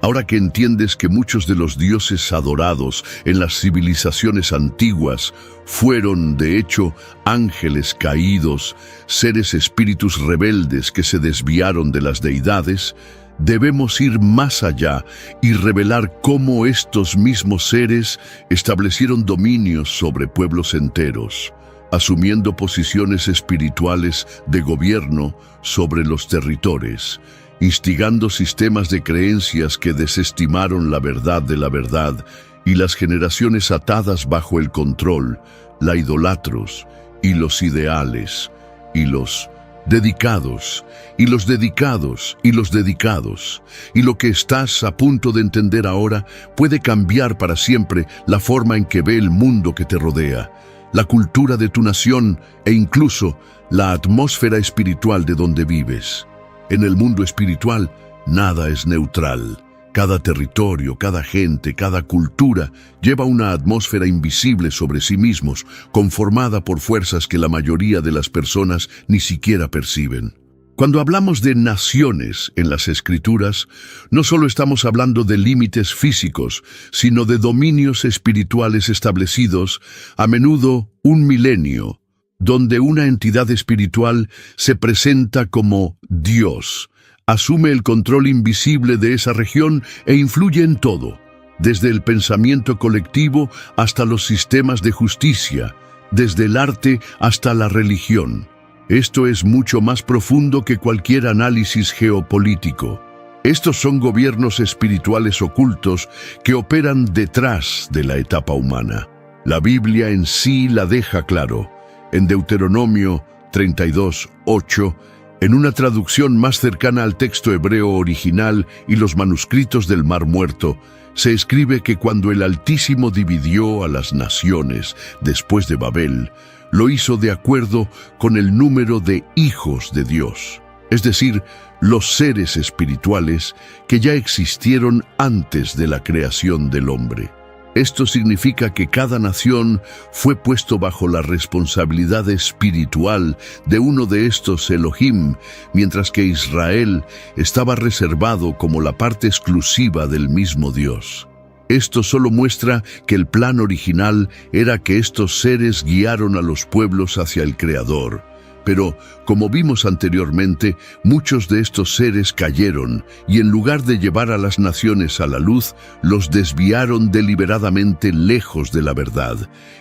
Ahora que entiendes que muchos de los dioses adorados en las civilizaciones antiguas fueron, de hecho, ángeles caídos, seres espíritus rebeldes que se desviaron de las deidades, debemos ir más allá y revelar cómo estos mismos seres establecieron dominios sobre pueblos enteros, asumiendo posiciones espirituales de gobierno sobre los territorios, instigando sistemas de creencias que desestimaron la verdad de la verdad y las generaciones atadas bajo el control, la idolatros y los ideales, y los dedicados, y los dedicados, y los dedicados. Y lo que estás a punto de entender ahora puede cambiar para siempre la forma en que ve el mundo que te rodea, la cultura de tu nación e incluso la atmósfera espiritual de donde vives. En el mundo espiritual, nada es neutral. Cada territorio, cada gente, cada cultura lleva una atmósfera invisible sobre sí mismos, conformada por fuerzas que la mayoría de las personas ni siquiera perciben. Cuando hablamos de naciones en las Escrituras, no solo estamos hablando de límites físicos, sino de dominios espirituales establecidos, a menudo un milenio, donde una entidad espiritual se presenta como Dios, asume el control invisible de esa región e influye en todo, desde el pensamiento colectivo hasta los sistemas de justicia, desde el arte hasta la religión. Esto es mucho más profundo que cualquier análisis geopolítico. Estos son gobiernos espirituales ocultos que operan detrás de la etapa humana. La Biblia en sí la deja claro. En Deuteronomio 32:8, en una traducción más cercana al texto hebreo original y los manuscritos del Mar Muerto, se escribe que cuando el Altísimo dividió a las naciones después de Babel, lo hizo de acuerdo con el número de hijos de Dios, es decir, los seres espirituales que ya existieron antes de la creación del hombre. Esto significa que cada nación fue puesto bajo la responsabilidad espiritual de uno de estos Elohim, mientras que Israel estaba reservado como la parte exclusiva del mismo Dios. Esto solo muestra que el plan original era que estos seres guiaron a los pueblos hacia el Creador, Pero, como vimos anteriormente, muchos de estos seres cayeron y en lugar de llevar a las naciones a la luz, los desviaron deliberadamente lejos de la verdad.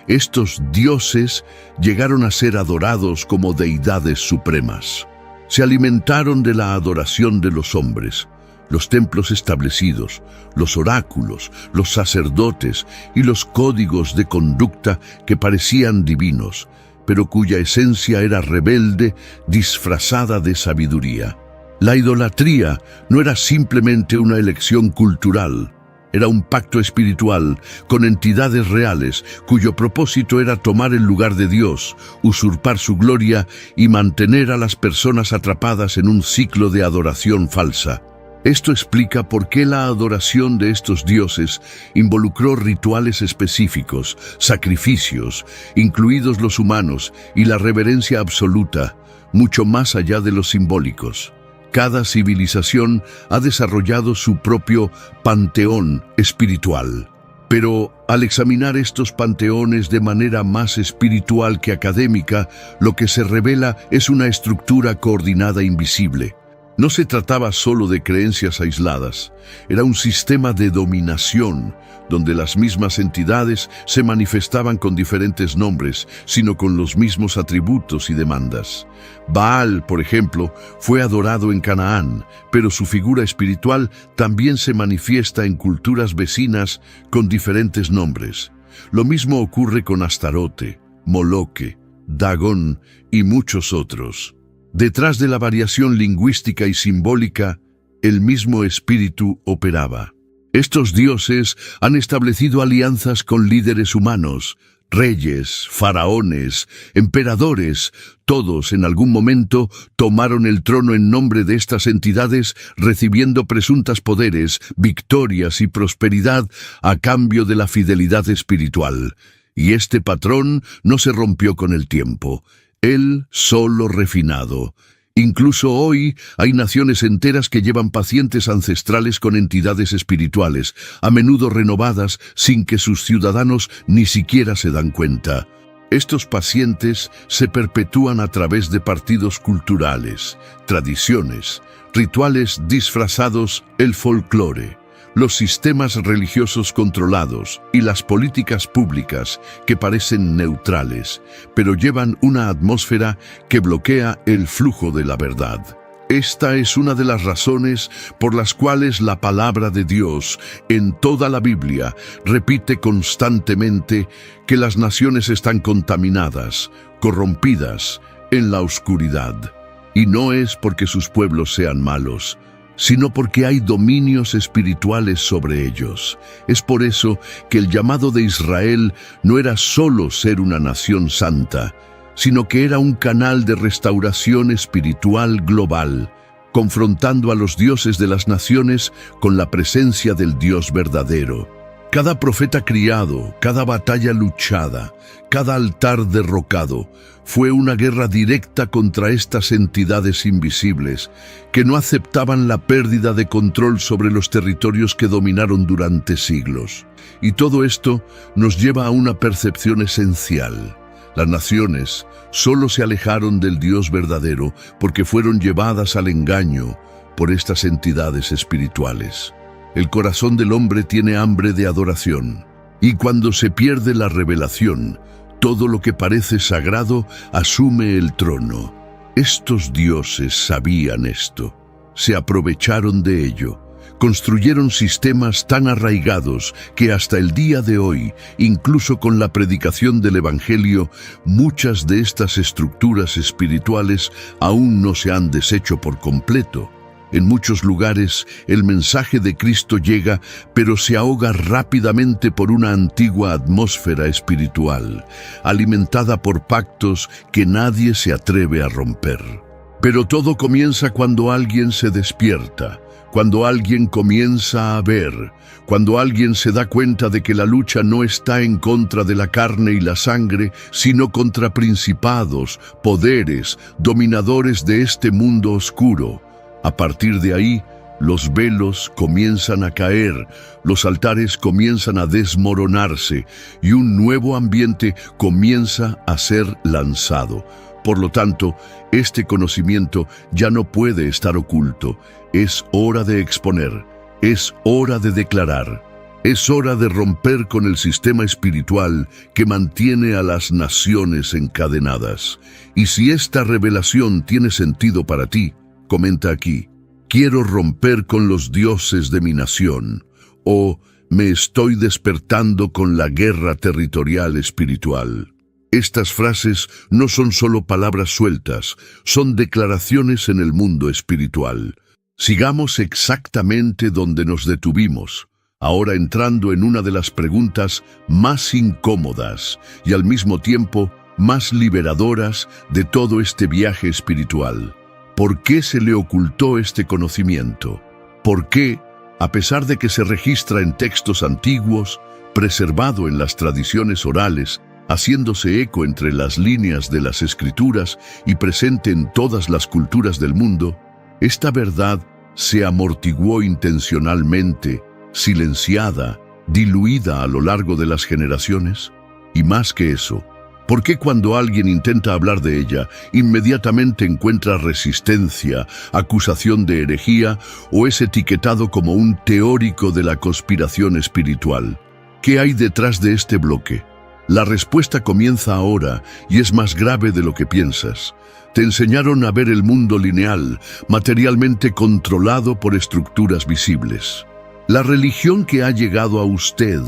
Estos dioses llegaron a ser adorados como deidades supremas. Se alimentaron de la adoración de los hombres. Los templos establecidos, los oráculos, los sacerdotes y los códigos de conducta que parecían divinos, pero cuya esencia era rebelde, disfrazada de sabiduría. La idolatría no era simplemente una elección cultural, era un pacto espiritual con entidades reales cuyo propósito era tomar el lugar de Dios, usurpar su gloria y mantener a las personas atrapadas en un ciclo de adoración falsa. Esto explica por qué la adoración de estos dioses involucró rituales específicos, sacrificios, incluidos los humanos, y la reverencia absoluta, mucho más allá de los simbólicos. Cada civilización ha desarrollado su propio panteón espiritual. Pero al examinar estos panteones de manera más espiritual que académica, lo que se revela es una estructura coordinada invisible. No se trataba solo de creencias aisladas, era un sistema de dominación, donde las mismas entidades se manifestaban con diferentes nombres, sino con los mismos atributos y demandas. Baal, por ejemplo, fue adorado en Canaán, pero su figura espiritual también se manifiesta en culturas vecinas con diferentes nombres. Lo mismo ocurre con Astarote, Moloque, Dagón y muchos otros. Detrás de la variación lingüística y simbólica, el mismo espíritu operaba. Estos dioses han establecido alianzas con líderes humanos, reyes, faraones, emperadores. Todos en algún momento tomaron el trono en nombre de estas entidades, recibiendo presuntos poderes, victorias y prosperidad a cambio de la fidelidad espiritual. Y este patrón no se rompió con el tiempo. Él solo refinado. Incluso hoy hay naciones enteras que llevan pacientes ancestrales con entidades espirituales, a menudo renovadas sin que sus ciudadanos ni siquiera se dan cuenta. Estos pacientes se perpetúan a través de partidos culturales, tradiciones, rituales disfrazados, el folclore, los sistemas religiosos controlados y las políticas públicas que parecen neutrales, pero llevan una atmósfera que bloquea el flujo de la verdad. Esta es una de las razones por las cuales la palabra de Dios en toda la Biblia repite constantemente que las naciones están contaminadas, corrompidas, en la oscuridad. Y no es porque sus pueblos sean malos, sino porque hay dominios espirituales sobre ellos. Es por eso que el llamado de Israel no era solo ser una nación santa, sino que era un canal de restauración espiritual global, confrontando a los dioses de las naciones con la presencia del Dios verdadero. Cada profeta criado, cada batalla luchada, cada altar derrocado, fue una guerra directa contra estas entidades invisibles que no aceptaban la pérdida de control sobre los territorios que dominaron durante siglos. Y todo esto nos lleva a una percepción esencial. Las naciones solo se alejaron del Dios verdadero porque fueron llevadas al engaño por estas entidades espirituales. El corazón del hombre tiene hambre de adoración, y cuando se pierde la revelación, todo lo que parece sagrado asume el trono. Estos dioses sabían esto, se aprovecharon de ello, construyeron sistemas tan arraigados que hasta el día de hoy, incluso con la predicación del Evangelio, muchas de estas estructuras espirituales aún no se han deshecho por completo. En muchos lugares el mensaje de Cristo llega, pero se ahoga rápidamente por una antigua atmósfera espiritual, alimentada por pactos que nadie se atreve a romper. Pero todo comienza cuando alguien se despierta, cuando alguien comienza a ver, cuando alguien se da cuenta de que la lucha no está en contra de la carne y la sangre, sino contra principados, poderes, dominadores de este mundo oscuro. A partir de ahí, los velos comienzan a caer, los altares comienzan a desmoronarse y un nuevo ambiente comienza a ser lanzado. Por lo tanto, este conocimiento ya no puede estar oculto. Es hora de exponer, es hora de declarar, es hora de romper con el sistema espiritual que mantiene a las naciones encadenadas. Y si esta revelación tiene sentido para ti, comenta aquí: quiero romper con los dioses de mi nación, o me estoy despertando con la guerra territorial espiritual. Estas frases no son solo palabras sueltas, son declaraciones en el mundo espiritual. Sigamos exactamente donde nos detuvimos, ahora entrando en una de las preguntas más incómodas y al mismo tiempo más liberadoras de todo este viaje espiritual. ¿Por qué se le ocultó este conocimiento? ¿Por qué, a pesar de que se registra en textos antiguos, preservado en las tradiciones orales, haciéndose eco entre las líneas de las Escrituras y presente en todas las culturas del mundo, esta verdad se amortiguó intencionalmente, silenciada, diluida a lo largo de las generaciones? Y más que eso, ¿por qué cuando alguien intenta hablar de ella, inmediatamente encuentra resistencia, acusación de herejía o es etiquetado como un teórico de la conspiración espiritual? ¿Qué hay detrás de este bloque? La respuesta comienza ahora y es más grave de lo que piensas. Te enseñaron a ver el mundo lineal, materialmente controlado por estructuras visibles. La religión que ha llegado a usted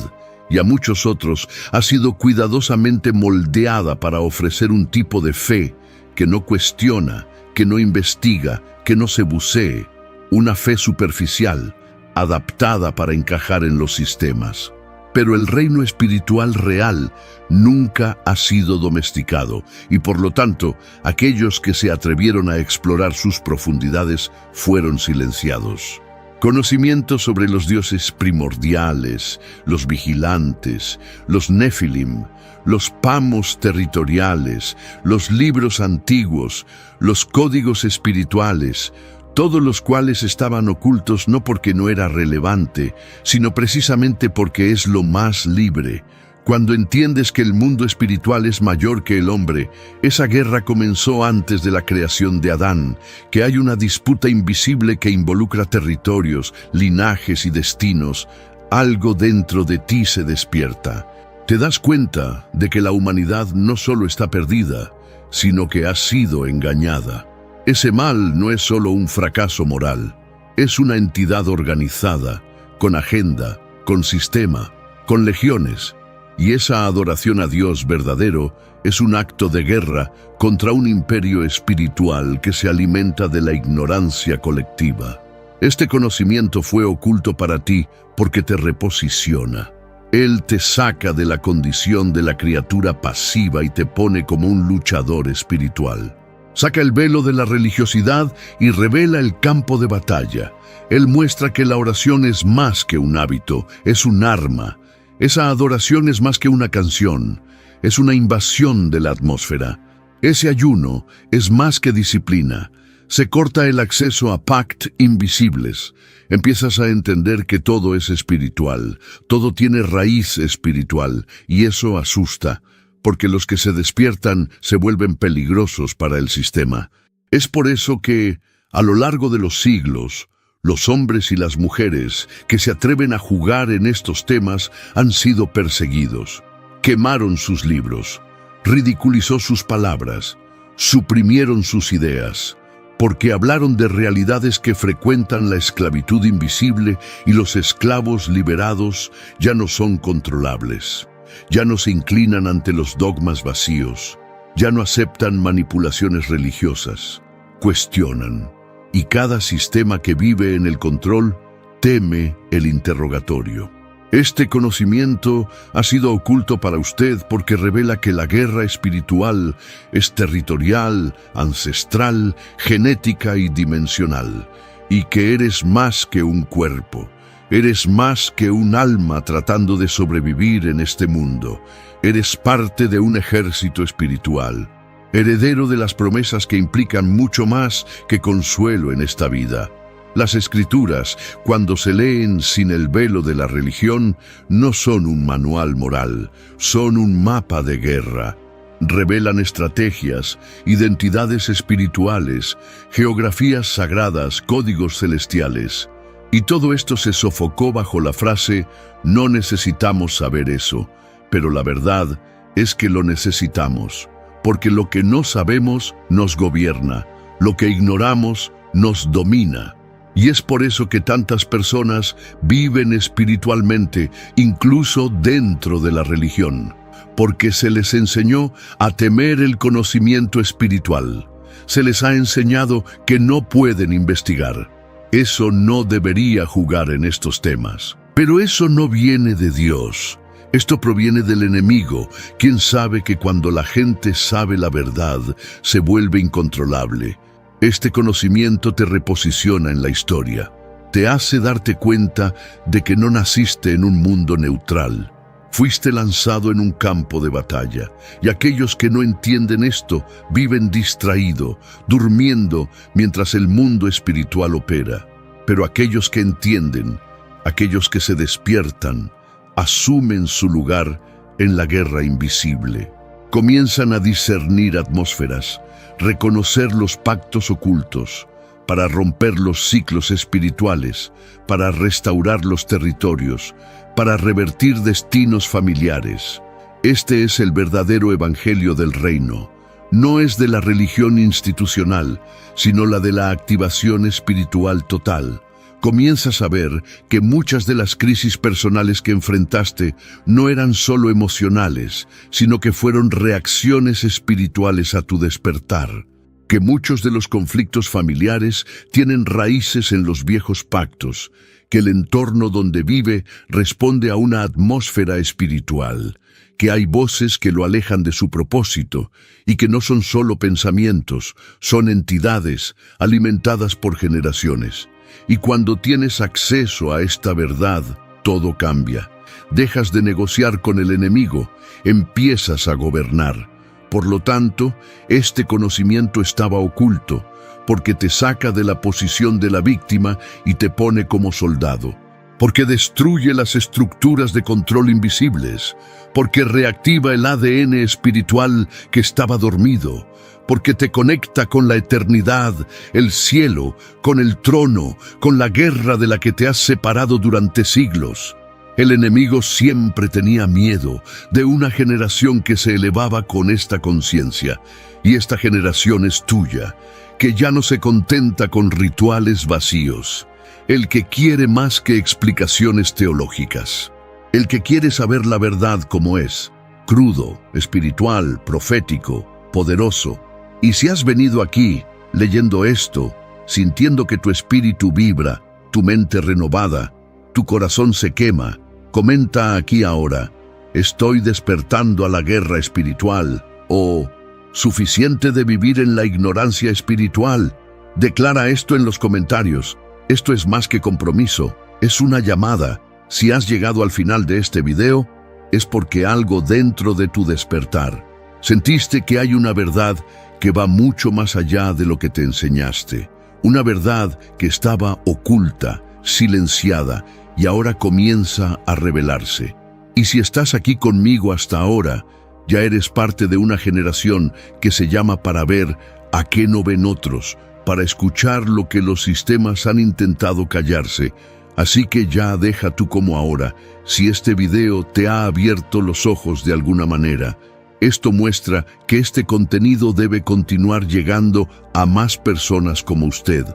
y a muchos otros ha sido cuidadosamente moldeada para ofrecer un tipo de fe que no cuestiona, que no investiga, que no se bucee, una fe superficial, adaptada para encajar en los sistemas. Pero el reino espiritual real nunca ha sido domesticado y por lo tanto aquellos que se atrevieron a explorar sus profundidades fueron silenciados. Conocimiento sobre los dioses primordiales, los vigilantes, los Nefilim, los pamos territoriales, los libros antiguos, los códigos espirituales, todos los cuales estaban ocultos no porque no era relevante, sino precisamente porque es lo más libre. Cuando entiendes que el mundo espiritual es mayor que el hombre, esa guerra comenzó antes de la creación de Adán, que hay una disputa invisible que involucra territorios, linajes y destinos. Algo dentro de ti se despierta. Te das cuenta de que la humanidad no solo está perdida, sino que ha sido engañada. Ese mal no es solo un fracaso moral, es una entidad organizada, con agenda, con sistema, con legiones. Y esa adoración a Dios verdadero es un acto de guerra contra un imperio espiritual que se alimenta de la ignorancia colectiva. Este conocimiento fue oculto para ti porque te reposiciona. Él te saca de la condición de la criatura pasiva y te pone como un luchador espiritual. Saca el velo de la religiosidad y revela el campo de batalla. Él muestra que la oración es más que un hábito, es un arma. Esa adoración es más que una canción, es una invasión de la atmósfera. Ese ayuno es más que disciplina. Se corta el acceso a pacts invisibles. Empiezas a entender que todo es espiritual, todo tiene raíz espiritual, y eso asusta, porque los que se despiertan se vuelven peligrosos para el sistema. Es por eso que, a lo largo de los siglos, los hombres y las mujeres que se atreven a jugar en estos temas han sido perseguidos. Quemaron sus libros, ridiculizó sus palabras, suprimieron sus ideas, porque hablaron de realidades que frecuentan la esclavitud invisible y los esclavos liberados ya no son controlables. Ya no se inclinan ante los dogmas vacíos, ya no aceptan manipulaciones religiosas, cuestionan, y cada sistema que vive en el control teme el interrogatorio. Este conocimiento ha sido oculto para usted porque revela que la guerra espiritual es territorial, ancestral, genética y dimensional, y que eres más que un cuerpo. Eres más que un alma tratando de sobrevivir en este mundo. Eres parte de un ejército espiritual, heredero de las promesas que implican mucho más que consuelo en esta vida. Las Escrituras, cuando se leen sin el velo de la religión, no son un manual moral, son un mapa de guerra. revelan estrategias, identidades espirituales, geografías sagradas, códigos celestiales. Y todo esto se sofocó bajo la frase: no necesitamos saber eso, pero la verdad es que lo necesitamos, porque lo que no sabemos nos gobierna, lo que ignoramos nos domina. Y es por eso que tantas personas viven espiritualmente, incluso dentro de la religión, porque se les enseñó a temer el conocimiento espiritual. Se les ha enseñado que no pueden investigar. Eso no debería jugar en estos temas. Pero eso no viene de Dios. Esto proviene del enemigo, quien sabe que cuando la gente sabe la verdad, se vuelve incontrolable. Este conocimiento te reposiciona en la historia. Te hace darte cuenta de que no naciste en un mundo neutral. Fuiste lanzado en un campo de batalla, y aquellos que no entienden esto viven distraídos, durmiendo mientras el mundo espiritual opera. Pero aquellos que entienden, aquellos que se despiertan, asumen su lugar en la guerra invisible. Comienzan a discernir atmósferas, reconocer los pactos ocultos, para romper los ciclos espirituales, para restaurar los territorios, para revertir destinos familiares. Este es el verdadero evangelio del reino. No es de la religión institucional, sino la de la activación espiritual total. Comienzas a ver que muchas de las crisis personales que enfrentaste no eran solo emocionales, sino que fueron reacciones espirituales a tu despertar. Que muchos de los conflictos familiares tienen raíces en los viejos pactos, que el entorno donde vive responde a una atmósfera espiritual, que hay voces que lo alejan de su propósito y que no son solo pensamientos, son entidades alimentadas por generaciones. Y cuando tienes acceso a esta verdad, todo cambia. Dejas de negociar con el enemigo, empiezas a gobernar. Por lo tanto, este conocimiento estaba oculto, porque te saca de la posición de la víctima y te pone como soldado. Porque destruye las estructuras de control invisibles, porque reactiva el ADN espiritual que estaba dormido, porque te conecta con la eternidad, el cielo, con el trono, con la guerra de la que te has separado durante siglos. El enemigo siempre tenía miedo de una generación que se elevaba con esta conciencia, y esta generación es tuya, que ya no se contenta con rituales vacíos, el que quiere más que explicaciones teológicas, el que quiere saber la verdad como es, crudo, espiritual, profético, poderoso. Y si has venido aquí, leyendo esto, sintiendo que tu espíritu vibra, tu mente renovada, tu corazón se quema, comenta aquí ahora: estoy despertando a la guerra espiritual, o suficiente de vivir en la ignorancia espiritual. Declara esto en los comentarios. Esto es más que compromiso, es una llamada. Si has llegado al final de este video, es porque algo dentro de tu despertar. Sentiste que hay una verdad que va mucho más allá de lo que te enseñaste. Una verdad que estaba oculta, silenciada, y ahora comienza a revelarse. Y si estás aquí conmigo hasta ahora, ya eres parte de una generación que se llama para ver a qué no ven otros, para escuchar lo que los sistemas han intentado callarse. Así que ya deja tú como ahora, si este video te ha abierto los ojos de alguna manera. Esto muestra que este contenido debe continuar llegando a más personas como usted.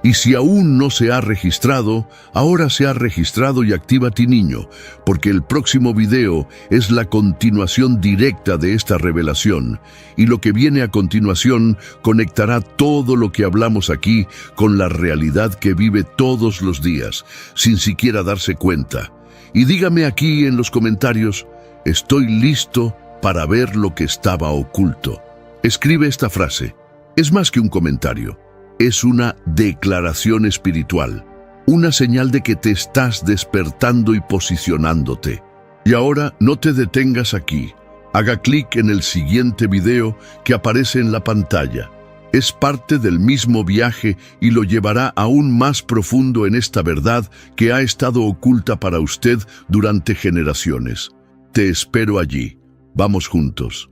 Y si aún no se ha registrado, ahora se ha registrado y actívate, niño, porque el próximo video es la continuación directa de esta revelación, y lo que viene a continuación conectará todo lo que hablamos aquí con la realidad que vive todos los días, sin siquiera darse cuenta. Y dígame aquí en los comentarios: estoy listo para ver lo que estaba oculto. Escribe esta frase. Es más que un comentario. Es una declaración espiritual, una señal de que te estás despertando y posicionándote. Y ahora no te detengas aquí. Haga clic en el siguiente video que aparece en la pantalla. Es parte del mismo viaje y lo llevará aún más profundo en esta verdad que ha estado oculta para usted durante generaciones. Te espero allí. Vamos juntos.